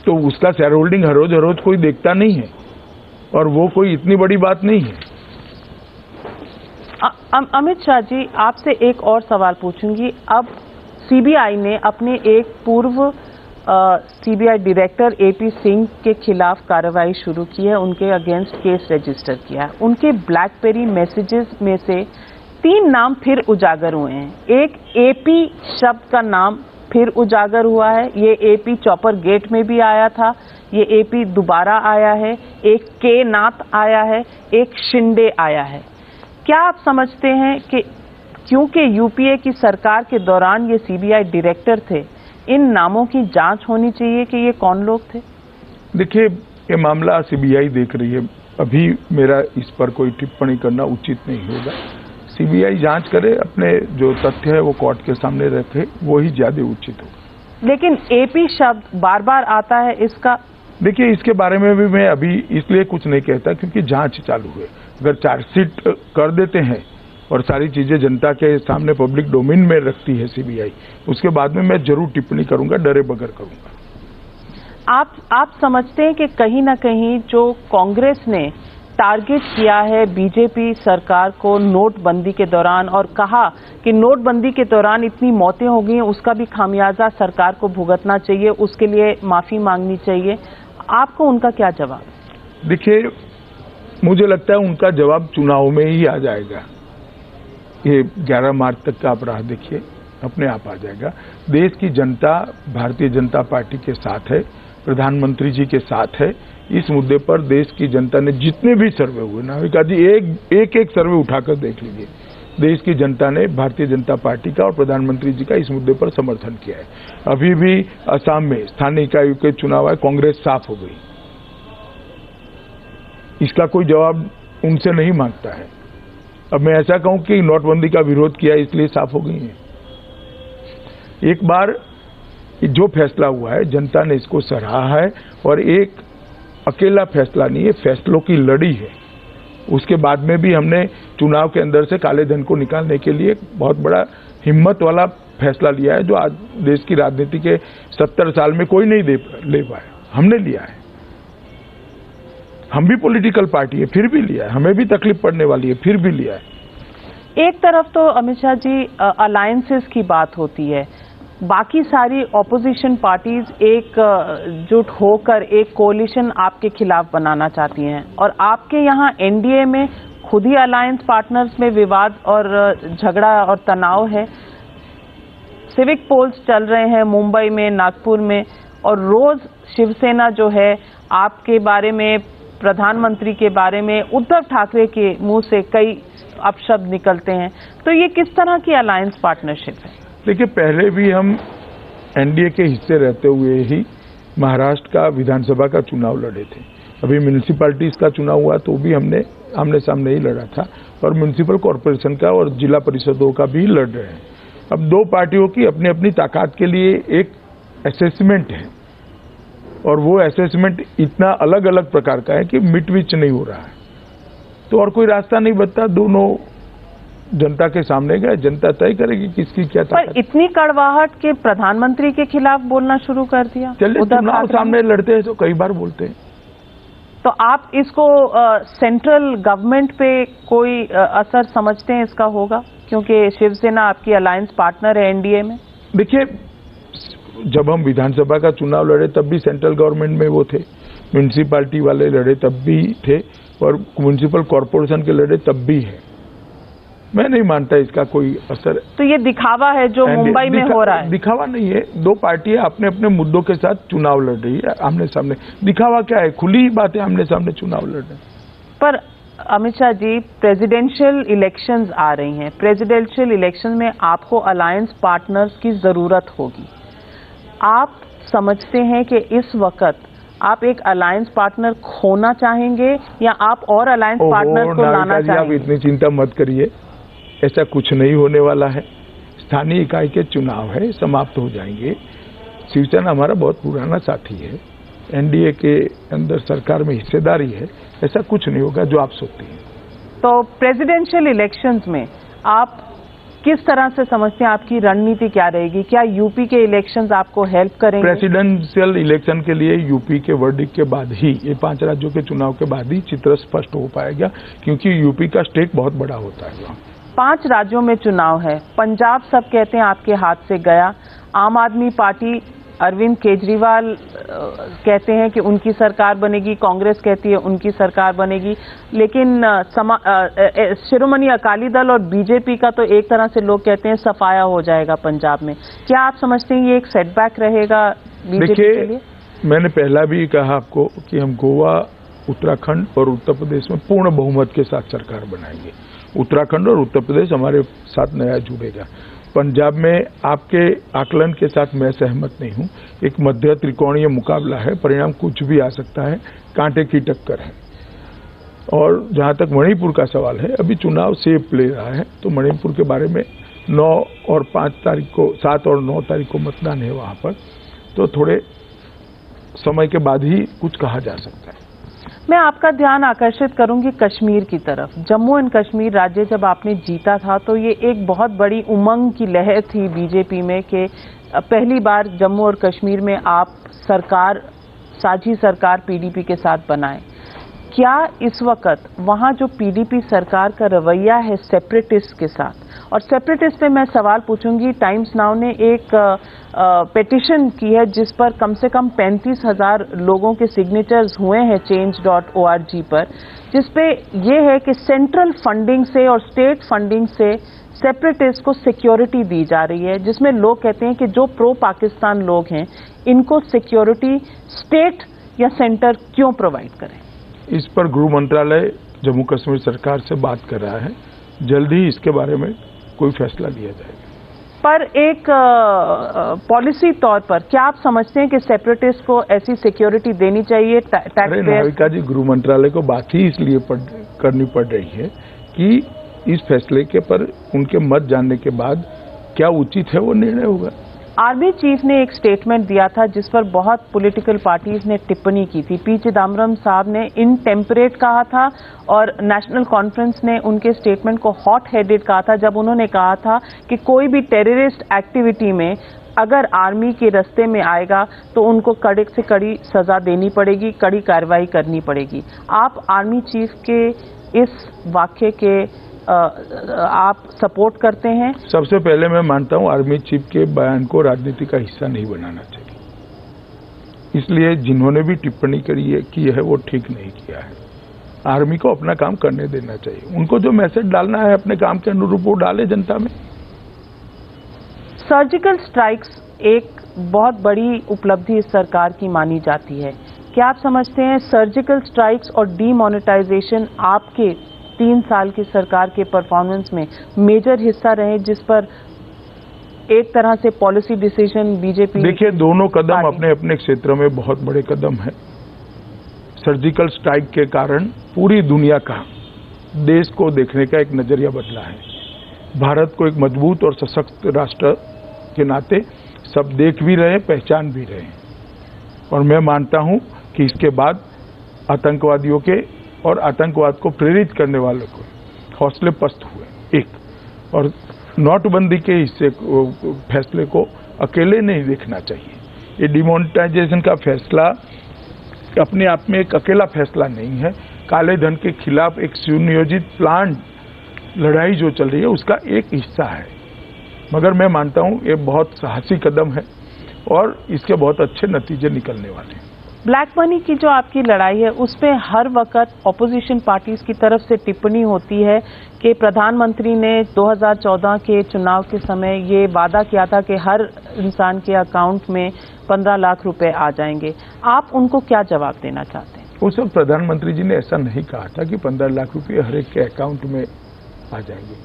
तो उसका शेयर होल्डिंग हर रोज कोई देखता नहीं है और वो कोई इतनी बड़ी बात नहीं है। अमित शाह जी, आपसे एक और सवाल पूछूंगी। अब सीबीआई ने अपने एक पूर्व सीबीआई डायरेक्टर एपी सिंह के खिलाफ कार्रवाई शुरू की है, उनके अगेंस्ट केस रजिस्टर किया है। उनके ब्लैकबेरी मैसेजेस में से 3 नाम फिर उजागर हुए हैं। एक एपी शब्द का नाम फिर उजागर हुआ है, ये एपी चॉपर गेट में भी आया था, ये एपी दोबारा आया है, एक के नाथ आया है, एक शिंदे आया है। क्या आप समझते हैं कि क्योंकि यूपीए की सरकार के दौरान ये सीबीआई डायरेक्टर थे, इन नामों की जांच होनी चाहिए कि ये कौन लोग थे? देखिए, ये मामला सीबीआई देख रही है, अभी मेरा इस पर कोई टिप्पणी करना उचित नहीं होगा। सीबीआई जांच करे, अपने जो तथ्य है वो कोर्ट के सामने रखे, वो ही ज्यादा उचित होगा। लेकिन एपी शब्द बार बार आता है, इसका देखिए, इसके बारे में भी मैं अभी इसलिए कुछ नहीं कहता क्योंकि जांच चालू है। अगर चार्जशीट कर देते हैं और सारी चीजें जनता के सामने पब्लिक डोमेन में रखती है सीबीआई, उसके बाद में मैं जरूर टिप्पणी करूंगा, डरे बगैर करूंगा। आप समझते हैं कि कहीं ना कहीं जो कांग्रेस ने टारगेट किया है बीजेपी सरकार को नोटबंदी के दौरान और कहा कि नोटबंदी के दौरान इतनी मौतें हो गई हैं, उसका भी खामियाजा सरकार को भुगतना चाहिए, उसके लिए माफी मांगनी चाहिए, आपको उनका क्या जवाब? देखिए, मुझे लगता है उनका जवाब चुनाव में ही आ जाएगा। ये 11 मार्च तक का अपराध देखिए, अपने आप आ जाएगा। देश की जनता भारतीय जनता पार्टी के साथ है, प्रधानमंत्री जी के साथ है। इस मुद्दे पर देश की जनता ने जितने भी सर्वे हुए, नाविका जी एक सर्वे उठाकर देख लीजिए, देश की जनता ने भारतीय जनता पार्टी का और प्रधानमंत्री जी का इस मुद्दे पर समर्थन किया है। अभी भी असम में स्थानीय इकाई के चुनाव आए, कांग्रेस साफ हो गई, इसका कोई जवाब उनसे नहीं मांगता है। अब मैं ऐसा कहूं कि नोटबंदी का विरोध किया इसलिए साफ हो गई है। एक बार जो फैसला हुआ है, जनता ने इसको सराहा है और एक अकेला फैसला नहीं है, फैसलों की लड़ी है। उसके बाद में भी हमने चुनाव के अंदर से काले धन को निकालने के लिए बहुत बड़ा हिम्मत वाला फैसला लिया है, जो आज देश की राजनीति के 70 साल में कोई नहीं ले पाया, हमने लिया है। हम भी पॉलिटिकल पार्टी है, फिर भी लिया है, हमें भी तकलीफ पड़ने वाली है, फिर भी लिया है। एक तरफ तो अमित शाह जी अलायंसेस की बात होती है, बाकी सारी ऑपोजिशन पार्टीज एकजुट होकर एक कोalition आपके खिलाफ बनाना चाहती हैं और आपके यहाँ एनडीए में खुद ही अलायंस पार्टनर्स में विवाद और झगड़ा और तनाव है। सिविक पोल्स चल रहे हैं मुंबई में, नागपुर में, और रोज शिवसेना जो है आपके बारे में, प्रधानमंत्री के बारे में, उद्धव ठाकरे के मुंह से कई अपशब्द निकलते हैं। तो ये किस तरह की अलायंस पार्टनरशिप है? देखिए, पहले भी हम एनडीए के हिस्से रहते हुए ही महाराष्ट्र का विधानसभा का चुनाव लड़े थे। अभी म्यूनिसिपैलिटीज का चुनाव हुआ तो भी हमने आमने सामने ही लड़ा था, और म्यूनिसिपल कॉरपोरेशन का और जिला परिषदों का भी लड़ रहे हैं। अब दो पार्टियों की अपनी अपनी ताकत के लिए एक असेसमेंट है, और वो असेसमेंट इतना अलग अलग प्रकार का है कि मिट विच नहीं हो रहा है, तो और कोई रास्ता नहीं बनता। दोनों जनता के सामने गए, जनता तय करेगी किसकी क्या ताकत। पर इतनी कड़वाहट के प्रधानमंत्री के खिलाफ बोलना शुरू कर दिया। चलिए, चुनाव सामने लड़ते हैं तो कई बार बोलते हैं। तो आप इसको सेंट्रल गवर्नमेंट पे कोई असर समझते हैं इसका होगा, क्योंकि शिवसेना आपकी अलायंस पार्टनर है एनडीए में? देखिए, जब हम विधानसभा का चुनाव लड़े तब भी सेंट्रल गवर्नमेंट में वो थे, म्यूनिसिपैलिटी वाले लड़े तब भी थे, और म्यूनिसिपल कॉरपोरेशन के लड़े तब भी है। मैं नहीं मानता इसका कोई असर। तो ये दिखावा है जो मुंबई में हो रहा है? दिखावा नहीं है, दो पार्टियां अपने अपने मुद्दों के साथ चुनाव लड़ रही है आमने सामने। दिखावा क्या है, खुली बात है, आमने सामने चुनाव लड़ रहे हैं। पर अमित शाह जी, प्रेसिडेंशियल इलेक्शंस आ रही हैं, प्रेसिडेंशियल इलेक्शन में आपको अलायंस पार्टनर्स की जरूरत होगी। आप समझते हैं कि इस वक्त आप एक अलायंस पार्टनर खोना चाहेंगे या आप और अलायंस पार्टनर को लाना चाहेंगे? आप इतनी चिंता मत करिए, ऐसा कुछ नहीं होने वाला है। स्थानीय इकाई के चुनाव है, समाप्त हो जाएंगे। शिवसेना हमारा बहुत पुराना साथी है, एनडीए के अंदर सरकार में हिस्सेदारी है, ऐसा कुछ नहीं होगा जो आप सोचते हैं। तो प्रेसिडेंशियल इलेक्शंस में आप किस तरह से समझते हैं, आपकी रणनीति क्या रहेगी? क्या यूपी के इलेक्शंस आपको हेल्प करेंगे? प्रेसिडेंशियल इलेक्शन के लिए यूपी के वर्डिक्ट के बाद ही, ये 5 राज्यों के चुनाव के बाद ही चित्र स्पष्ट हो पाएगा, क्योंकि यूपी का स्टेक बहुत बड़ा होता है। 5 राज्यों में चुनाव है, पंजाब सब कहते हैं आपके हाथ से गया। आम आदमी पार्टी, अरविंद केजरीवाल कहते हैं कि उनकी सरकार बनेगी, कांग्रेस कहती है उनकी सरकार बनेगी, लेकिन शिरोमणि अकाली दल और बीजेपी का तो एक तरह से लोग कहते हैं सफाया हो जाएगा पंजाब में। क्या आप समझते हैं ये एक सेटबैक रहेगा बीजेपी के लिए? मैंने पहला भी कहा आपको कि हम गोवा, उत्तराखंड और उत्तर प्रदेश में पूर्ण बहुमत के साथ सरकार बनाएंगे। उत्तराखंड और उत्तर प्रदेश हमारे साथ नया जुड़ेगा। पंजाब में आपके आकलन के साथ मैं सहमत नहीं हूं। एक मध्य त्रिकोणीय मुकाबला है, परिणाम कुछ भी आ सकता है, कांटे की टक्कर है। और जहां तक मणिपुर का सवाल है, अभी चुनाव सेप ले रहा है, तो मणिपुर के बारे में 9 और 5 तारीख को, 7 और 9 तारीख को मतदान है वहां पर, तो थोड़े समय के बाद ही कुछ कहा जा सकता है। मैं आपका ध्यान आकर्षित करूंगी कश्मीर की तरफ। जम्मू एंड कश्मीर राज्य जब आपने जीता था तो ये एक बहुत बड़ी उमंग की लहर थी बीजेपी में कि पहली बार जम्मू और कश्मीर में आप सरकार, साझी सरकार पीडीपी के साथ बनाए। क्या इस वक्त वहां जो पीडीपी सरकार का रवैया है सेपरेटिस्ट के साथ, और सेपरेटिस्ट पे मैं सवाल पूछूंगी, टाइम्स नाउ ने एक पेटिशन की है जिस पर कम से कम 35,000 लोगों के सिग्नेचर्स हुए हैं change.org पर, जिस पे ये है कि सेंट्रल फंडिंग से और स्टेट फंडिंग से सेपरेटिस्ट को सिक्योरिटी दी जा रही है, जिसमें लोग कहते हैं कि जो प्रो पाकिस्तान लोग हैं इनको सिक्योरिटी स्टेट या सेंटर क्यों प्रोवाइड करें? इस पर गृह मंत्रालय जम्मू कश्मीर सरकार से बात कर रहा है, जल्द ही इसके बारे में कोई फैसला लिया जाएगा। पर एक पॉलिसी तौर पर क्या आप समझते हैं कि सेपरेटिस्ट को ऐसी सिक्योरिटी देनी चाहिए? अरे नाविका जी, गृह मंत्रालय को बात ही इसलिए करनी पड़ रही है कि इस फैसले के पर उनके मत जानने के बाद क्या उचित है वो निर्णय होगा। आर्मी चीफ ने एक स्टेटमेंट दिया था जिस पर बहुत पॉलिटिकल पार्टीज ने टिप्पणी की थी। पी चिदम्बरम साहब ने इनटेम्परेट कहा था और नेशनल कॉन्फ्रेंस ने उनके स्टेटमेंट को हॉट हेडेड कहा था, जब उन्होंने कहा था कि कोई भी टेररिस्ट एक्टिविटी में अगर आर्मी के रास्ते में आएगा तो उनको कड़ी से कड़ी सजा देनी पड़ेगी, कड़ी कार्रवाई करनी पड़ेगी। आप आर्मी चीफ के इस वाक्य के आप सपोर्ट करते हैं? सबसे पहले मैं मानता हूं आर्मी चीफ के बयान को राजनीति का हिस्सा नहीं बनाना चाहिए, इसलिए जिन्होंने भी टिप्पणी की है वो ठीक नहीं किया है। आर्मी को अपना काम करने देना चाहिए, उनको जो मैसेज डालना है अपने काम के अनुरूप वो डाले जनता में। सर्जिकल स्ट्राइक्स एक बहुत बड़ी उपलब्धि इस सरकार की मानी जाती है। क्या आप समझते हैं सर्जिकल स्ट्राइक्स और डीमोनेटाइजेशन आपके 3 साल की सरकार के परफॉर्मेंस में मेजर हिस्सा रहे, जिस पर एक तरह से पॉलिसी डिसीजन बीजेपी? देखिए, दोनों कदम अपने अपने क्षेत्र में बहुत बड़े कदम हैं। सर्जिकल स्ट्राइक के कारण पूरी दुनिया का देश को देखने का एक नजरिया बदला है। भारत को एक मजबूत और सशक्त राष्ट्र के नाते सब देख भी रहे, पहचान भी रहे। और मैं मानता हूं कि इसके बाद आतंकवादियों के और आतंकवाद को प्रेरित करने वालों को हौसले पस्त हुए। एक और नोटबंदी के हिस्से फैसले को अकेले नहीं देखना चाहिए। ये डिमोनेटाइजेशन का फैसला अपने आप में एक अकेला फैसला नहीं है। काले धन के खिलाफ एक सुनियोजित प्लान लड़ाई जो चल रही है उसका एक हिस्सा है। मगर मैं मानता हूं ये बहुत साहसी कदम है और इसके बहुत अच्छे नतीजे निकलने वाले हैं। ब्लैक मनी की जो आपकी लड़ाई है उसमें हर वक्त ऑपोजिशन पार्टीज की तरफ से टिप्पणी होती है कि प्रधानमंत्री ने 2014 के चुनाव के समय ये वादा किया था कि हर इंसान के अकाउंट में 15 लाख रुपए आ जाएंगे। आप उनको क्या जवाब देना चाहते हैं? उस वक्त प्रधानमंत्री जी ने ऐसा नहीं कहा था कि 15 लाख रुपए हर एक के अकाउंट में आ जाएंगे।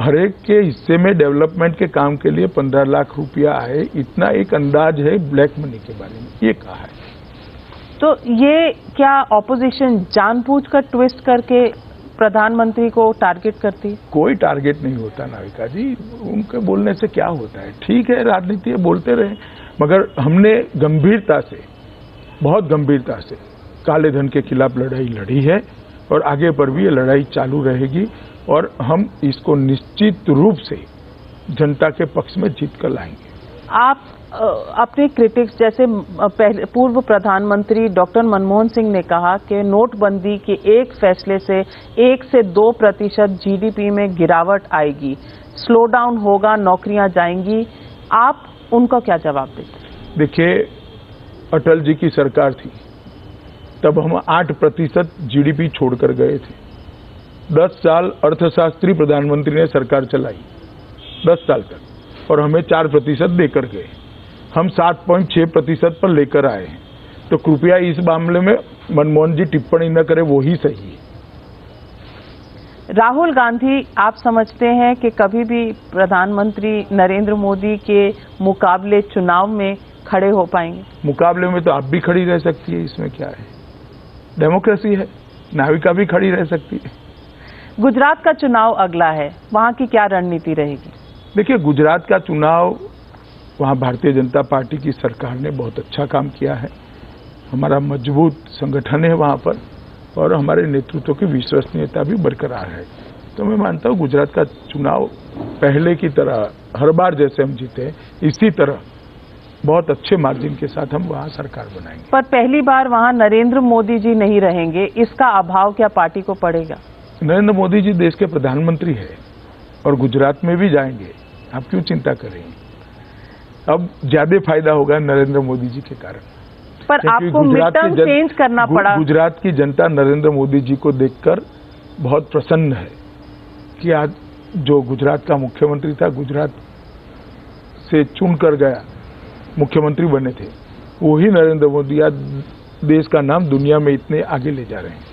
हर एक के हिस्से में डेवलपमेंट के काम के लिए 15 लाख रुपया आए, इतना एक अंदाज है ब्लैक मनी के बारे में, ये कहा है। तो ये क्या ऑपोजिशन जानबूझकर ट्विस्ट करके प्रधानमंत्री को टारगेट करती है? कोई टारगेट नहीं होता नाविका जी, उनके बोलने से क्या होता है। ठीक है, राजनीति है, बोलते रहे, मगर हमने गंभीरता से, बहुत गंभीरता से काले धन के खिलाफ लड़ाई लड़ी है और आगे पर भी ये लड़ाई चालू रहेगी और हम इसको निश्चित रूप से जनता के पक्ष में जीत कर लाएंगे। आप अपने क्रिटिक्स जैसे पूर्व प्रधानमंत्री डॉक्टर मनमोहन सिंह ने कहा कि नोटबंदी के एक फैसले से 1 से 2% जीडीपी में गिरावट आएगी, स्लो डाउन होगा, नौकरियां जाएंगी। आप उनको क्या जवाब देते? देखिए, अटल जी की सरकार थी तब हम 8% जीडीपी छोड़कर गए थे। 10 साल अर्थशास्त्री प्रधानमंत्री ने सरकार चलाई, 10 साल तक, और हमें 4% देकर गए। हम 7.6% पर लेकर आए। तो कृपया इस मामले में मनमोहन जी टिप्पणी न करें, वो ही सही है। राहुल गांधी आप समझते हैं कि कभी भी प्रधानमंत्री नरेंद्र मोदी के मुकाबले चुनाव में खड़े हो पाएंगे? मुकाबले में तो आप भी खड़ी रह सकती है, इसमें क्या है, डेमोक्रेसी है, नाविका भी खड़ी रह सकती है। गुजरात का चुनाव अगला है, वहां की क्या रणनीति रहेगी? देखिए, गुजरात का चुनाव, वहाँ भारतीय जनता पार्टी की सरकार ने बहुत अच्छा काम किया है। हमारा मजबूत संगठन है वहाँ पर और हमारे नेतृत्व की विश्वसनीयता भी बरकरार है। तो मैं मानता हूँ गुजरात का चुनाव पहले की तरह हर बार जैसे हम जीते इसी तरह बहुत अच्छे मार्जिन के साथ हम वहाँ सरकार बनाएंगे। पर पहली बार वहाँ नरेंद्र मोदी जी नहीं रहेंगे, इसका अभाव क्या पार्टी को पड़ेगा? नरेंद्र मोदी जी देश के प्रधानमंत्री है और गुजरात में भी जाएंगे, आप क्यों चिंता करेंगे? अब ज्यादा फायदा होगा नरेंद्र मोदी जी के कारण। पर आपको मिड टर्म चेंज करना पड़ा। गुजरात की जनता नरेंद्र मोदी जी को देखकर बहुत प्रसन्न है कि आज जो गुजरात का मुख्यमंत्री था, गुजरात से चुनकर गया, मुख्यमंत्री बने थे, वही नरेंद्र मोदी आज देश का नाम दुनिया में इतने आगे ले जा रहे हैं।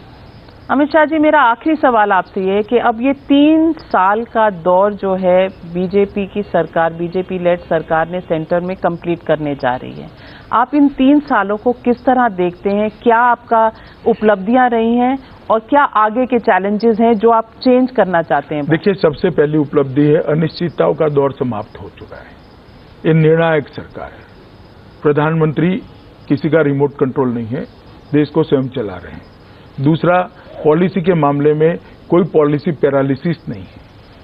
अमित शाह जी, मेरा आखिरी सवाल आपसे ये है कि अब ये 3 साल का दौर जो है बीजेपी की सरकार, बीजेपी लेड सरकार ने सेंटर में कंप्लीट करने जा रही है, आप इन 3 सालों को किस तरह देखते हैं? क्या आपका उपलब्धियां रही हैं और क्या आगे के चैलेंजेस हैं जो आप चेंज करना चाहते हैं? देखिए, सबसे पहली उपलब्धि है अनिश्चितताओं का दौर समाप्त हो चुका है। ये निर्णायक सरकार है। प्रधानमंत्री किसी का रिमोट कंट्रोल नहीं है, देश को स्वयं चला रहे हैं। दूसरा, पॉलिसी के मामले में कोई पॉलिसी पैरालिसिस नहीं है,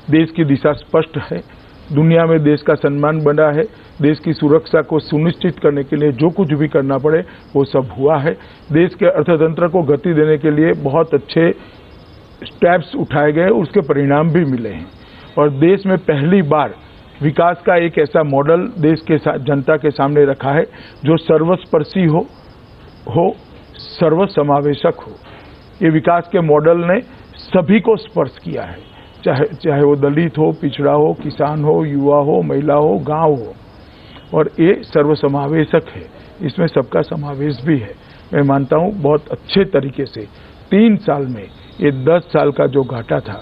देश की दिशा स्पष्ट है, दुनिया में देश का सम्मान बना है, देश की सुरक्षा को सुनिश्चित करने के लिए जो कुछ भी करना पड़े वो सब हुआ है। देश के अर्थतंत्र को गति देने के लिए बहुत अच्छे स्टेप्स उठाए गए, उसके परिणाम भी मिले हैं और देश में पहली बार विकास का एक ऐसा मॉडल देश के जनता के सामने रखा है जो सर्वस्पर्शी हो, सर्वसमावेशक हो। ये विकास के मॉडल ने सभी को स्पर्श किया है, चाहे वो दलित हो, पिछड़ा हो, किसान हो, युवा हो, महिला हो, गांव हो, और ये सर्वसमावेशक है, इसमें सबका समावेश भी है। मैं मानता हूं बहुत अच्छे तरीके से 3 साल में ये 10 साल का जो घाटा था,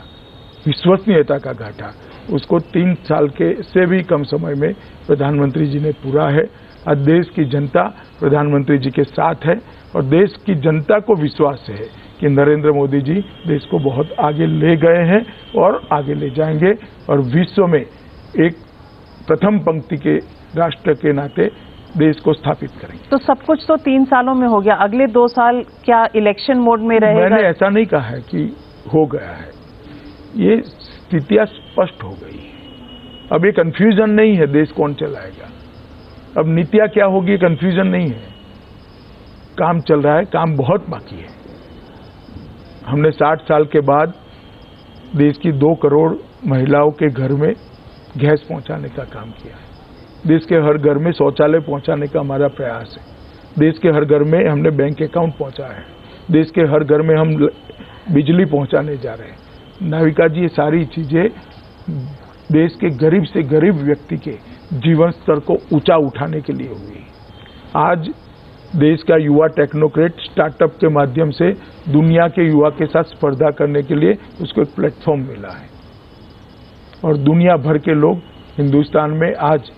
विश्वसनीयता का घाटा, उसको 3 साल के से भी कम समय में प्रधानमंत्री जी ने पूरा है। आज देश की जनता प्रधानमंत्री जी के साथ है और देश की जनता को विश्वास है कि नरेंद्र मोदी जी देश को बहुत आगे ले गए हैं और आगे ले जाएंगे और विश्व में एक प्रथम पंक्ति के राष्ट्र के नाते देश को स्थापित करेंगे। तो सब कुछ तो 3 सालों में हो गया, अगले 2 साल क्या इलेक्शन मोड में रहेगा? मैंने ऐसा नहीं कहा है कि हो गया है, ये स्थितियां स्पष्ट हो गई है। अब ये कंफ्यूजन नहीं है देश कौन चलाएगा, अब नीतियां क्या होगी कंफ्यूजन नहीं है। काम चल रहा है, काम बहुत बाकी है। हमने 60 साल के बाद देश की 2 करोड़ महिलाओं के घर में गैस पहुंचाने का काम किया है। देश के हर घर में शौचालय पहुंचाने का हमारा प्रयास है। देश के हर घर में हमने बैंक अकाउंट पहुंचाया है। देश के हर घर में हम बिजली पहुंचाने जा रहे हैं। नाविका जी, ये सारी चीजें देश के गरीब से गरीब व्यक्ति के जीवन स्तर को ऊंचा उठाने के लिए हुई। आज देश का युवा टेक्नोक्रेट स्टार्टअप के माध्यम से दुनिया के युवा के साथ स्पर्धा करने के लिए उसको एक प्लेटफॉर्म मिला है और दुनिया भर के लोग हिंदुस्तान में आज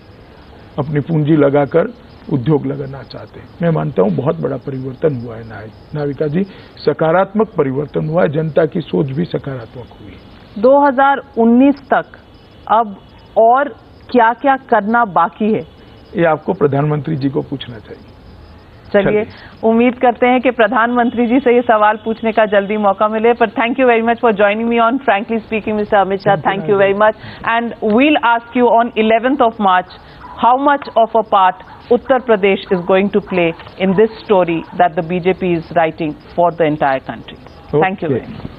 अपनी पूंजी लगाकर उद्योग लगाना चाहते हैं। मैं मानता हूं बहुत बड़ा परिवर्तन हुआ है नाविका जी, सकारात्मक परिवर्तन हुआ है, जनता की सोच भी सकारात्मक हुई। 2019 तक अब और क्या क्या करना बाकी है, ये आपको प्रधानमंत्री जी को पूछना चाहिए। चलिए, उम्मीद करते हैं कि प्रधानमंत्री जी से ये सवाल पूछने का जल्दी मौका मिले। पर thank you very much for joining me on frankly speaking, mister Amit Shah. Thank you very much. And we'll ask you on 11th of March, how much of a part Uttar Pradesh is going to play in this story that the BJP is writing for the entire country. Thank you very much.